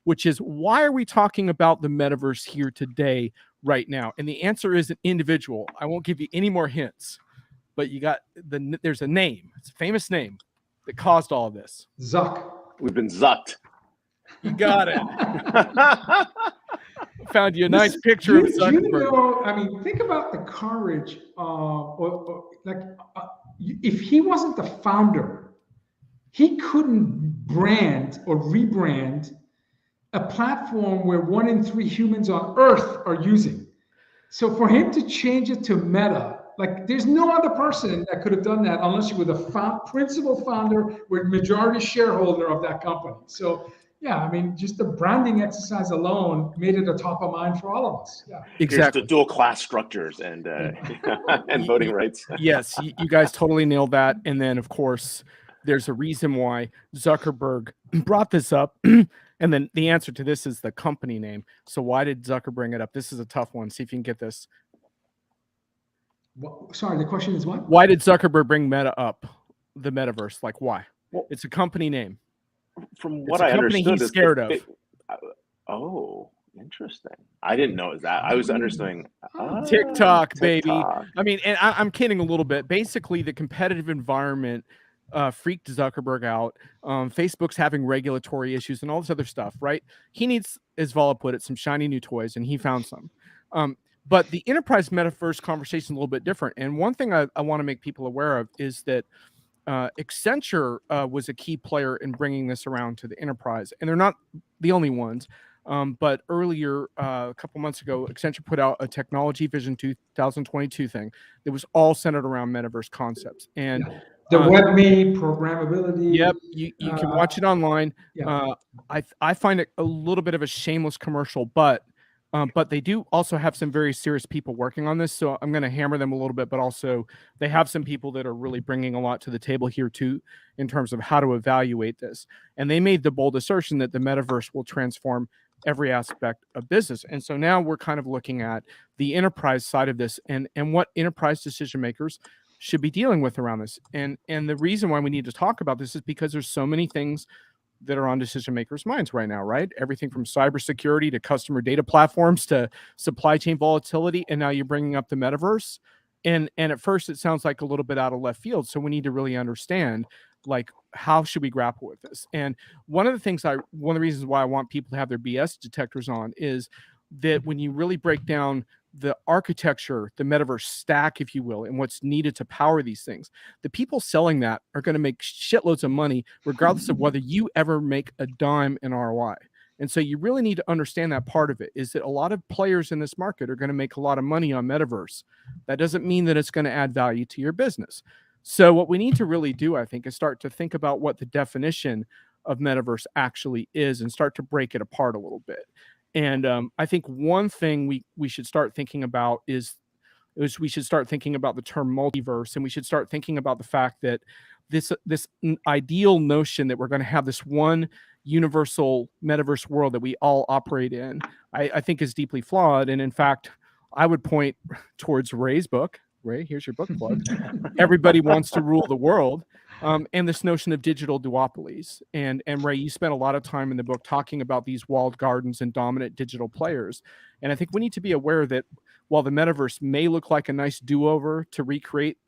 which is, why are we talking about the metaverse here today, right now? And the answer is an individual. I won't give you any more hints, but there's a name. It's a famous name that caused all of this. Zuck. We've been zucked. You got it. Found you a nice picture of Zuckerberg. Think about the courage. If he wasn't the founder, he couldn't brand or rebrand a platform where 1 in 3 humans on Earth are using. So for him to change it to Meta, there's no other person that could have done that unless you were the principal founder, or majority shareholder of that company. So Yeah, I mean, just the branding exercise alone made it a top of mind for all of us. Yeah. Exactly. Here's the dual class structures and and voting rights. Yes, you guys totally nailed that. And then, of course, there's a reason why Zuckerberg brought this up. And then the answer to this is the company name. So why did Zucker bring it up? This is a tough one. See if you can get this. Sorry, the question is what? Why did Zuckerberg bring Meta up? The metaverse, like why? Well, it's a company name. From what it's a I company understood, he's scared of. Oh, interesting. I didn't know that. I was understanding TikTok, baby. TikTok. I mean, and I'm kidding a little bit. Basically, the competitive environment freaked Zuckerberg out. Facebook's having regulatory issues and all this other stuff, right? He needs, as Vala put it, some shiny new toys, and he found some. But the enterprise metaverse conversation is a little bit different. And one thing I want to make people aware of is that Accenture was a key player in bringing this around to the enterprise. And they're not the only ones. But earlier, a couple months ago, Accenture put out a Technology Vision 2022 thing that was all centered around metaverse concepts. And the WebMe programmability. Yep, you can watch it online. Yeah. I find it a little bit of a shameless commercial, but they do also have some very serious people working on this. So I'm going to hammer them a little bit, but also they have some people that are really bringing a lot to the table here too, in terms of how to evaluate this. And they made the bold assertion that the metaverse will transform every aspect of business. And so now we're kind of looking at the enterprise side of this and what enterprise decision makers should be dealing with around this. And the reason why we need to talk about this is because there's so many things that are on decision makers' minds right now, right? Everything from cybersecurity to customer data platforms to supply chain volatility. And now you're bringing up the metaverse. And at first it sounds like a little bit out of left field. So we need to really understand, like, how should we grapple with this? And one of the reasons why I want people to have their BS detectors on is that when you really break down the architecture, the metaverse stack, if you will, and what's needed to power these things, the people selling that are going to make shitloads of money, regardless of whether you ever make a dime in ROI. And so you really need to understand that part of it, is that a lot of players in this market are going to make a lot of money on metaverse. That doesn't mean that it's going to add value to your business. So what we need to really do, I think, is start to think about what the definition of metaverse actually is and start to break it apart a little bit. And I think one thing we should start thinking about is we should start thinking about the term multiverse, and we should start thinking about the fact that this ideal notion that we're going to have this one universal metaverse world that we all operate in, I think is deeply flawed. And in fact, I would point towards Ray's book. Ray, here's your book plug. Everybody Wants to Rule the World. And this notion of digital duopolies. And Ray, you spent a lot of time in the book talking about these walled gardens and dominant digital players. And I think we need to be aware that while the metaverse may look like a nice do-over to recreate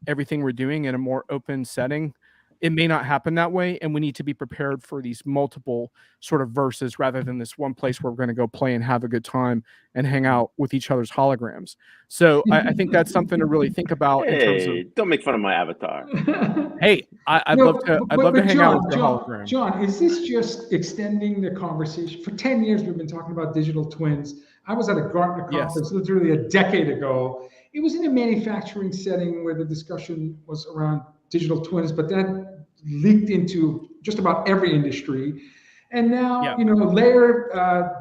everything we're doing in a more open setting, it may not happen that way. And we need to be prepared for these multiple sort of verses rather than this one place where we're going to go play and have a good time and hang out with each other's holograms. So I think that's something to really think about. Hey, in terms of, don't make fun of my avatar. Hey, I'd love to hang out with the hologram. John, is this just extending the conversation? For 10 years, we've been talking about digital twins. I was at a Gartner conference literally a decade ago. It was in a manufacturing setting where the discussion was around digital twins, but that leaked into just about every industry. And now, layered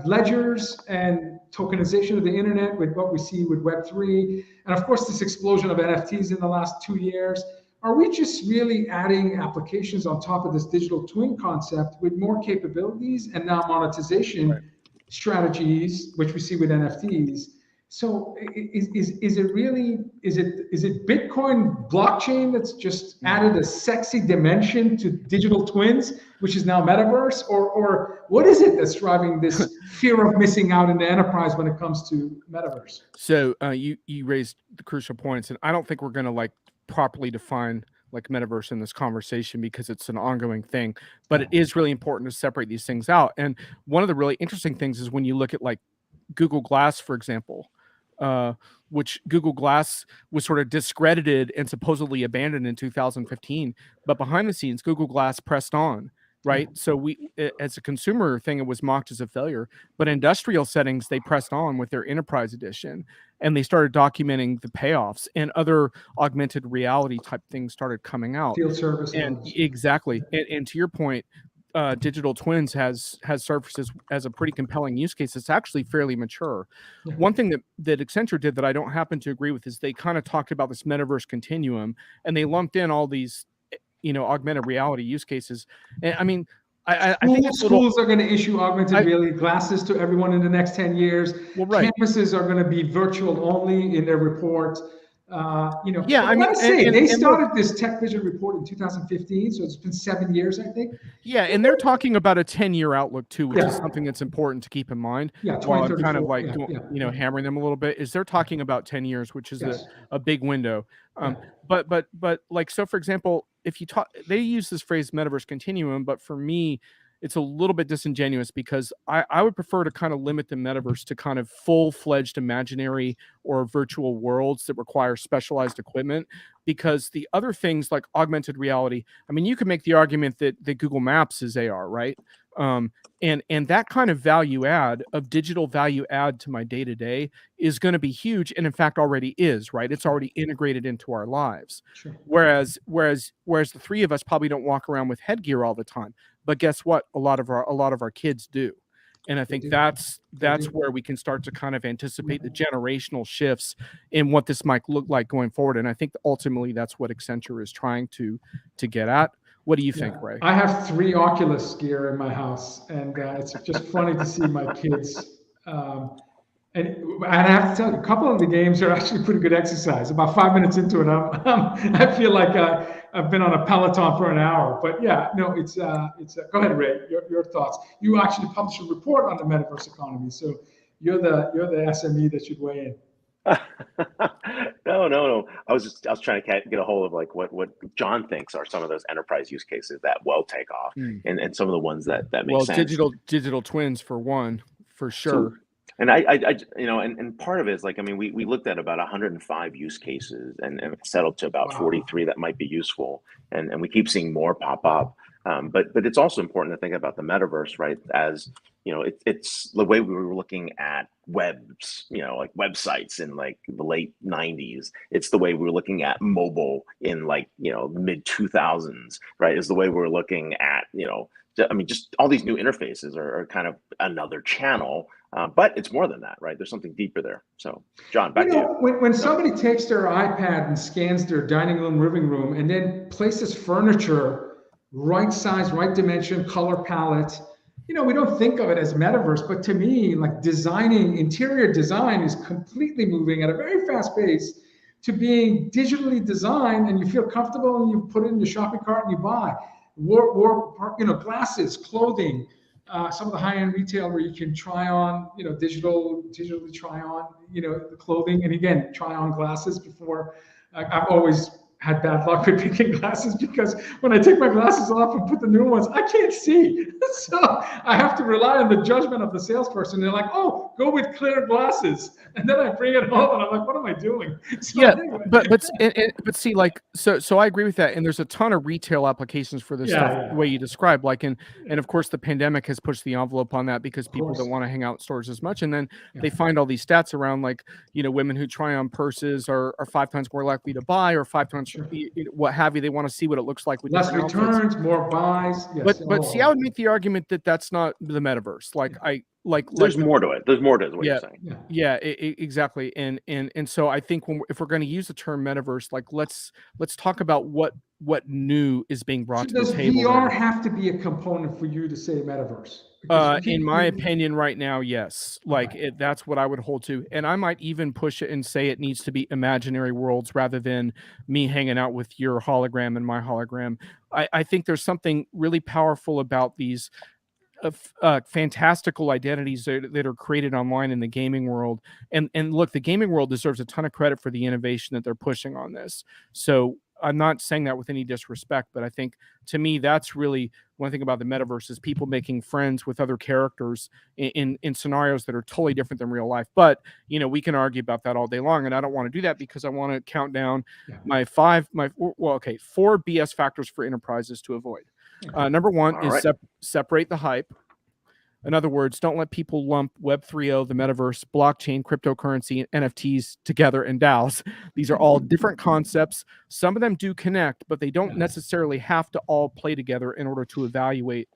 ledgers and tokenization of the internet with what we see with Web3. And of course, this explosion of NFTs in the last 2 years. Are we just really adding applications on top of this digital twin concept with more capabilities and now monetization strategies, which we see with NFTs? So is it Bitcoin blockchain that's just added a sexy dimension to digital twins, which is now metaverse, or what is it that's driving this fear of missing out in the enterprise when it comes to metaverse? So you raised the crucial points, and I don't think we're going to properly define metaverse in this conversation because it's an ongoing thing, but it is really important to separate these things out. And one of the really interesting things is when you look at Google Glass, for example, which Google Glass was sort of discredited and supposedly abandoned in 2015, but behind the scenes, Google Glass pressed on, right? So as a consumer thing, it was mocked as a failure, but industrial settings, they pressed on with their enterprise edition, and they started documenting the payoffs, and other augmented reality type things started coming out. Field service. And exactly. And to your point, digital twins has surfaced as a pretty compelling use case. It's actually fairly mature. Yeah. One thing that Accenture did that I don't happen to agree with is they kind of talked about this metaverse continuum, and they lumped in all these, augmented reality use cases. And I mean, I think it's schools are going to issue augmented reality glasses to everyone in the next 10 years. Well, right. Campuses are going to be virtual only in their report. Yeah, I mean, they started this Tech Vision report in 2015, so it's been 7 years, I think. Yeah, and they're talking about a 10-year outlook too, which Yeah. is something that's important to keep in mind. Yeah, While I'm kind of 2034. like hammering them a little bit, is they're talking about 10 years, which is Yes. a big window. Yeah. But like, so for example, if you talk, they use this phrase metaverse continuum, but for me, it's a little bit disingenuous because I would prefer to kind of limit the metaverse to kind of full-fledged imaginary or virtual worlds that require specialized equipment, because the other things like augmented reality, I mean, you can make the argument that Google Maps is AR, right? And that kind of value add of digital value add to my day-to-day is going to be huge, and in fact already is, right? It's already integrated into our lives. Sure. Whereas the three of us probably don't walk around with headgear all the time. But guess what? A lot of our kids do. And I think that's where we can start to kind of anticipate the generational shifts in what this might look like going forward. And I think ultimately that's what Accenture is trying to get at. What do you think, Ray? I have 3 Oculus gear in my house, and it's just funny to see my kids. And I have to tell you, a couple of the games are actually pretty good exercise. About 5 minutes into it, I feel like I've been on a Peloton for an hour. But yeah, no, it's go ahead, Ray. Your thoughts. You actually published a report on the metaverse economy, so you're the SME that should weigh in. No. I was trying to get a hold of like what John thinks are some of those enterprise use cases that will take off, and some of the ones that make sense. Digital twins for one, for sure. So, and and part of it is like, I mean, we looked at about 105 use cases and settled to about 43 that might be useful, and we keep seeing more pop up. But it's also important to think about the metaverse, right? As it's the way we were looking at webs, like websites in like the late 90s. It's the way we were looking at mobile in like mid 2000s, right? Is the way we're looking at I mean, just all these new interfaces are kind of another channel, but it's more than that, right? There's something deeper there. So, John, back to you. When somebody takes their iPad and scans their dining room, living room, and then places furniture, right size, right dimension, color palette, we don't think of it as metaverse, but to me, like interior design is completely moving at a very fast pace to being digitally designed, and you feel comfortable and you put it in your shopping cart and you buy. Glasses, clothing, some of the high-end retail where you can try on, digitally try on, the clothing, and again, try on glasses before. I've always had bad luck with picking glasses because when I take my glasses off and put the new ones, I can't see. So I have to rely on the judgment of the salesperson. They're like, "Oh, go with clear glasses," and then I bring it home and I'm like, "What am I doing?" So anyway. but see, like, so I agree with that. And there's a ton of retail applications for this stuff, the way you described. Like, and of course, the pandemic has pushed the envelope on that because people don't want to hang out in stores as much. And then they find all these stats around, like, women who try on purses are 5 times more likely to buy, or 5 times what have you. They want to see what it looks like with less returns, more buys. Yes, but see, I would make the argument that that's not the metaverse. There's more to it. There's more to it. Is what you're saying. Yeah, exactly. And so I think if we're going to use the term metaverse, like let's talk about what new is being brought to the table. Does VR have to be a component for you to say metaverse? In my opinion, right now, yes. That's what I would hold to, and I might even push it and say it needs to be imaginary worlds rather than me hanging out with your hologram and my hologram. I think there's something really powerful about these fantastical identities that are created online in the gaming world. And look, the gaming world deserves a ton of credit for the innovation that they're pushing on this. So I'm not saying that with any disrespect, but I think to me, that's really one thing about the metaverse is people making friends with other characters in scenarios that are totally different than real life. But, we can argue about that all day long. And I don't want to do that because I want to count down my 4 BS factors for enterprises to avoid. Number 1 is separate the hype. In other words, don't let people lump Web 3.0, the metaverse, blockchain, cryptocurrency, and NFTs together in DAOs. These are all different concepts. Some of them do connect, but they don't necessarily have to all play together in order to evaluate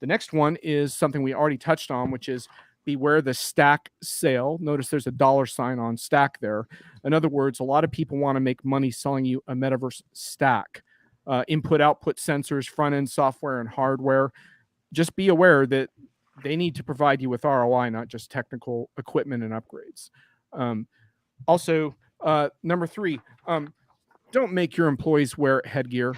The next one is something we already touched on, which is beware the stack sale. Notice there's a $ on stack there. In other words, a lot of people want to make money selling you a metaverse stack. Input, output sensors, front end software and hardware. Just be aware that they need to provide you with ROI, not just technical equipment and upgrades. Also, number 3, don't make your employees wear headgear.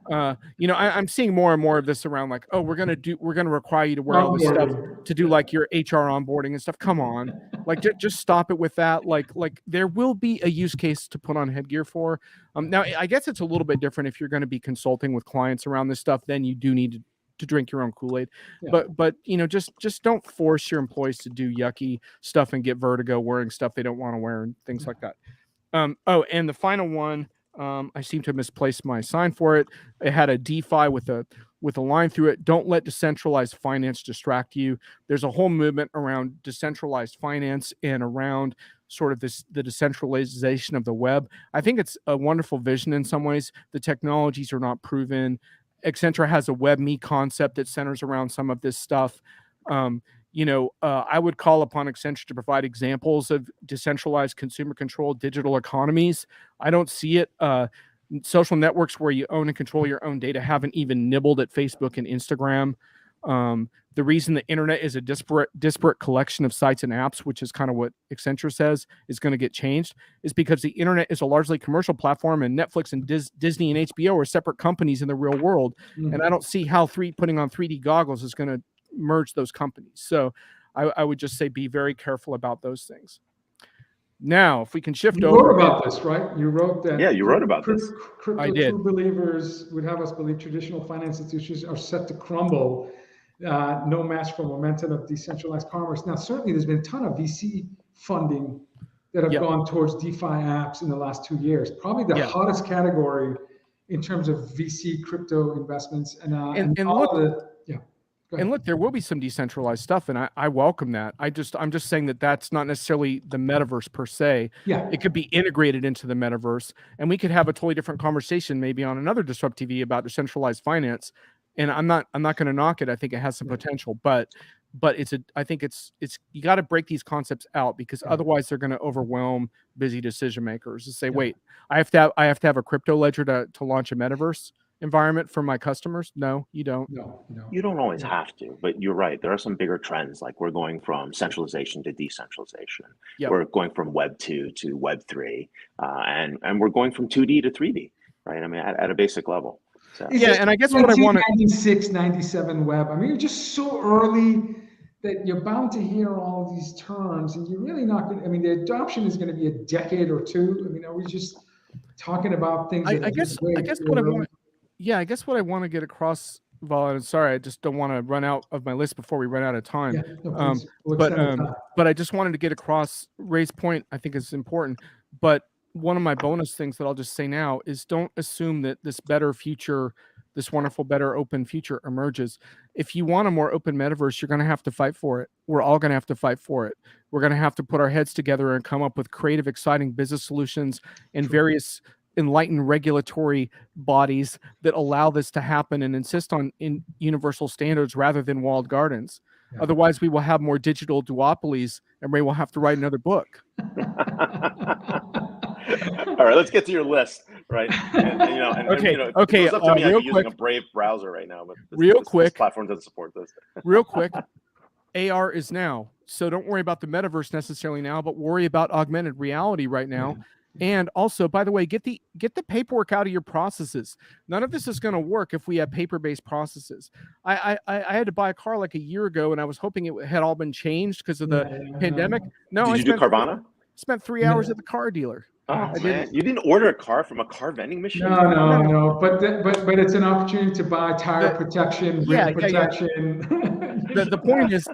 I'm seeing more and more of this around, like, oh, we're gonna require you to wear all this stuff to do like your HR onboarding and stuff. Come on, like just stop it with that. Like there will be a use case to put on headgear for. Now I guess it's a little bit different if you're going to be consulting with clients around this stuff. Then you do need to drink your own Kool-Aid. Yeah. But just don't force your employees to do yucky stuff and get vertigo wearing stuff they don't want to wear and things like that. And the final one. I seem to have misplaced my sign for it. It had a DeFi with a line through it. Don't let decentralized finance distract you. There's a whole movement around decentralized finance and around sort of the decentralization of the web. I think it's a wonderful vision in some ways. The technologies are not proven. Accenture has a WebMe concept that centers around some of this stuff. I would call upon Accenture to provide examples of decentralized consumer-controlled digital economies. I don't see it. Social networks where you own and control your own data haven't even nibbled at Facebook and Instagram. The reason the internet is a disparate collection of sites and apps, which is kind of what Accenture says is going to get changed, is because the internet is a largely commercial platform, and Netflix and Disney and HBO are separate companies in the real world. And I don't see how putting on 3D goggles is going to merge those companies. So I would just say be very careful about those things. Now, if we can shift over. You wrote about this, right? You wrote that. Yeah, you wrote about this. I did. True believers would have us believe traditional finance institutions are set to crumble. No match for momentum of decentralized commerce. Now, certainly there's been a ton of VC funding that have gone towards DeFi apps in the last 2 years. Probably the hottest category in terms of VC crypto investments. And look, there will be some decentralized stuff, and I welcome that. I'm just saying that that's not necessarily the metaverse per se. Yeah, it could be integrated into the metaverse, and we could have a totally different conversation maybe on another DisrupTV about decentralized finance. And I'm not going to knock it. I think it has some potential, but I think it's you got to break these concepts out, because otherwise they're going to overwhelm busy decision makers and say, wait, I have to have a crypto ledger to launch a metaverse environment for my customers. No, you don't. No. You don't always have to, but you're right. There are some bigger trends, like we're going from centralization to decentralization. We're going from Web 2 to Web 3, and we're going from 2D to 3D, right? I mean, at a basic level. So. Yeah, and I guess what I want to 96, 97 web. I mean, you're just so early that you're bound to hear all of these terms, and you're really not going to, I mean, the adoption is going to be a decade or two. I mean, are we just talking about things? I guess what I want. Yeah, I guess what I want to get across, Vala, and sorry, I just don't want to run out of my list before we run out of time. Yeah, no, but I just wanted to get across Ray's point. I think is important. But one of my bonus things that I'll just say now is don't assume that this better future, this wonderful, better open future emerges. If you want a more open metaverse, you're going to have to fight for it. We're all going to have to fight for it. We're going to have to put our heads together and come up with creative, exciting business solutions and various enlightened regulatory bodies that allow this to happen and insist on universal standards rather than walled gardens. Yeah. Otherwise, we will have more digital duopolies, and Ray will have to write another book. All right, let's get to your list, right? Okay. It's up to me. Real I'm using a Brave browser right now, but this platform doesn't support this. Real quick, AR is now. So don't worry about the metaverse necessarily now, but worry about augmented reality right now. And also, by the way, get the paperwork out of your processes. None of this is going to work if we have paper-based processes. I had to buy a car like a year ago, and I was hoping it had all been changed because of the pandemic. No, Did you do Carvana? Spent 3 hours at the car dealer. Oh, man. You didn't order a car from a car vending machine? No. But it's an opportunity to buy tire protection, rim protection. The point is,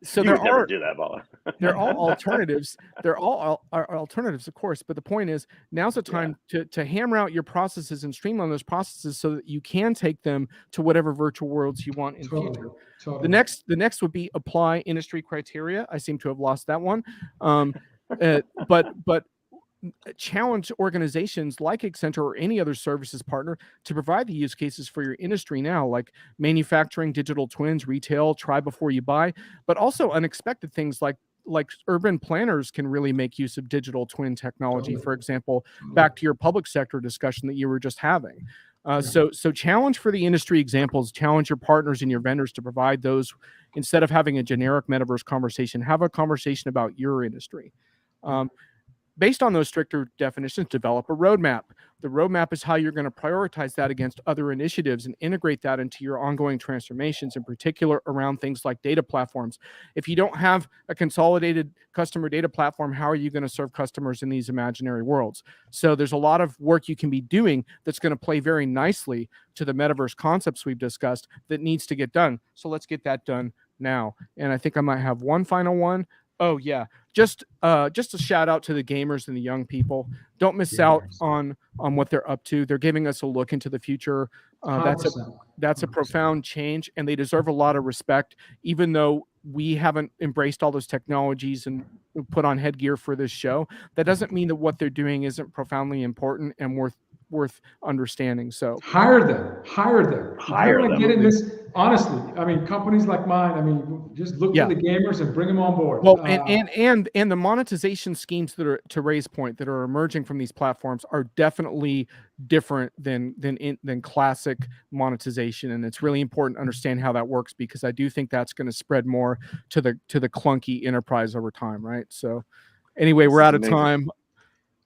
so you would never do that, Vala. They're all alternatives. They're all alternatives, of course. But the point is, now's the time to hammer out your processes and streamline those processes so that you can take them to whatever virtual worlds you want in the future. Totally. The next would be apply industry criteria. I seem to have lost that one. But challenge organizations like Accenture or any other services partner to provide the use cases for your industry now, like manufacturing, digital twins, retail, try before you buy, but also unexpected things like urban planners can really make use of digital twin technology. For example, back to your public sector discussion that you were just having. So challenge for the industry examples, challenge your partners and your vendors to provide those. Instead of having a generic metaverse conversation, have a conversation about your industry. Based on those stricter definitions, develop a roadmap. The roadmap is how you're going to prioritize that against other initiatives and integrate that into your ongoing transformations, in particular around things like data platforms. If you don't have a consolidated customer data platform, how are you going to serve customers in these imaginary worlds? So there's a lot of work you can be doing that's going to play very nicely to the metaverse concepts we've discussed that needs to get done. So let's get that done now. And I think I might have one final one. Oh yeah, just a shout out to the gamers and the young people. Don't miss out on what they're up to. They're giving us a look into the future. That's a profound change, and they deserve a lot of respect. Even though we haven't embraced all those technologies and put on headgear for this show, that doesn't mean that what they're doing isn't profoundly important and worth understanding. So hire them. Get in this, honestly. I mean, companies like mine, I mean, just look for the gamers and bring them on board. Well, and the monetization schemes that are, to Ray's point, that are emerging from these platforms are definitely different than classic monetization, and it's really important to understand how that works, because I do think that's going to spread more to the clunky enterprise over time, right? So anyway, we're out of time.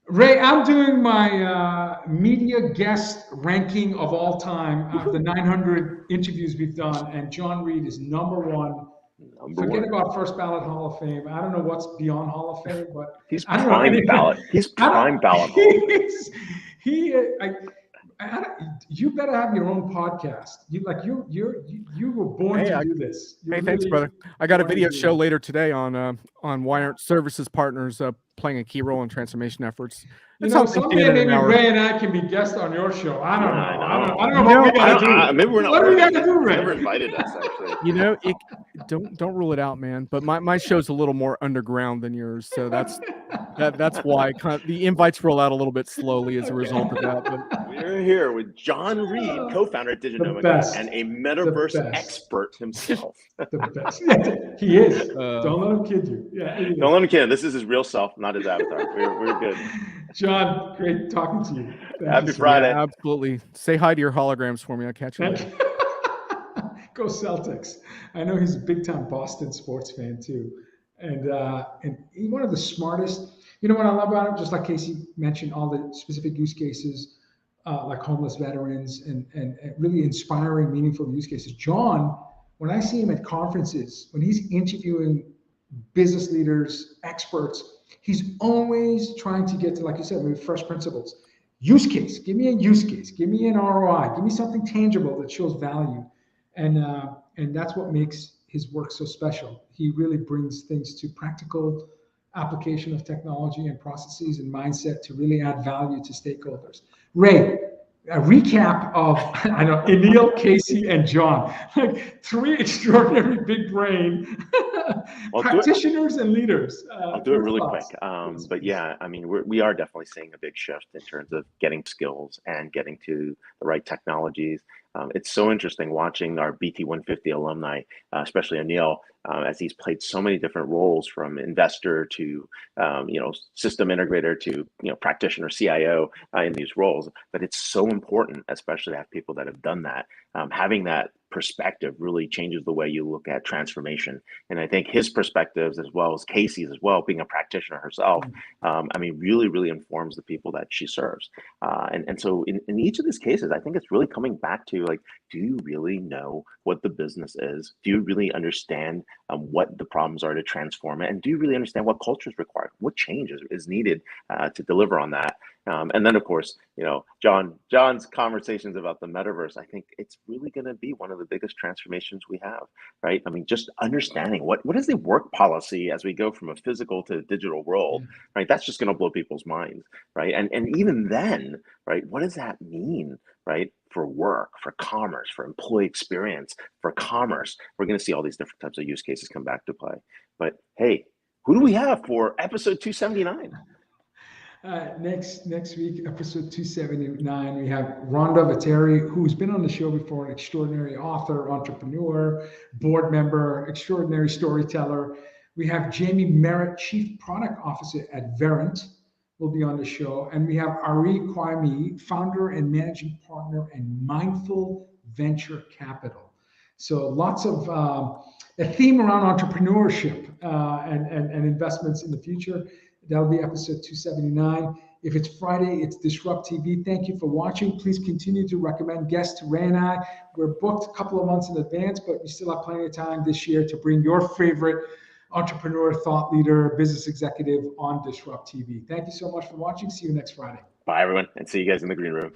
Ray, I'm doing my media guest ranking of all time of the 900 interviews we've done, and Jon Reed is number one. Forget about first ballot Hall of Fame. I don't know what's beyond Hall of Fame, but he's prime ballot. He's prime ballot. You better have your own podcast. You were born to do this. Thanks, brother. I got a video show later today on why aren't services partners playing a key role in transformation efforts. Someday maybe Ray and I can be guests on your show. I don't know. I don't know what we got to do. Maybe we're not. What do we got to do, Ray? Never invited us, actually. Don't rule it out, man. But my show's a little more underground than yours, so that's why the invites roll out a little bit slowly as a result of that. But we're here with Jon Reed, co-founder at Diginomica, and a metaverse expert himself. The best. He is. Don't let him kid you. Yeah. Don't let him kid. This is his real self, not his avatar. We're good. Jon, great talking to you. Happy Friday. Yeah, absolutely. Say hi to your holograms for me. I'll catch you later. Go Celtics. I know he's a big time Boston sports fan too. And he's one of the smartest. You know what I love about him? Just like Casey mentioned, all the specific use cases, like homeless veterans and really inspiring, meaningful use cases. Jon, when I see him at conferences, when he's interviewing business leaders, experts, he's always trying to get to, like you said, maybe fresh principles. Use case. Give me a use case. Give me an ROI. Give me something tangible that shows value. And that's what makes his work so special. He really brings things to practical application of technology and processes and mindset to really add value to stakeholders. Ray, a recap of Anil, Casey, and Jon, like three extraordinary big brain practitioners and leaders. I'll do it really quick. But yeah, I mean, we are definitely seeing a big shift in terms of getting skills and getting to the right technologies. It's so interesting watching our BT 150 alumni, especially Anil, as he's played so many different roles, from investor to system integrator to practitioner, CIO in these roles. But it's so important, especially to have people that have done that. Having that perspective really changes the way you look at transformation. And I think his perspectives, as well as Casey's as well, being a practitioner herself, really informs the people that she serves. And so in each of these cases, I think it's really coming back to, like, do you really know what the business is? Do you really understand what the problems are to transform it? And do you really understand what culture is required? What change is needed to deliver on that? And then, of course, Jon's conversations about the metaverse, I think it's really going to be one of the biggest transformations we have, right? I mean, just understanding what is the work policy as we go from a physical to a digital world, right? That's just going to blow people's minds, right? And even then, right, what does that mean, right? For work, for commerce, for employee experience, for commerce. We're going to see all these different types of use cases come back to play. But hey, who do we have for episode 279? Next week, episode 279, we have Rhonda Viteri, who's been on the show before, an extraordinary author, entrepreneur, board member, extraordinary storyteller. We have Jamie Merritt, Chief Product Officer at Verint, will be on the show. And we have Ari Kwame, founder and managing partner at Mindful Venture Capital. So lots of a theme around entrepreneurship and investments in the future. That'll be episode 279. If it's Friday, it's DisrupTV. Thank you for watching. Please continue to recommend guests to Ray and I. We're booked a couple of months in advance, but we still have plenty of time this year to bring your favorite entrepreneur, thought leader, business executive on DisrupTV. Thank you so much for watching. See you next Friday. Bye, everyone, and see you guys in the green room.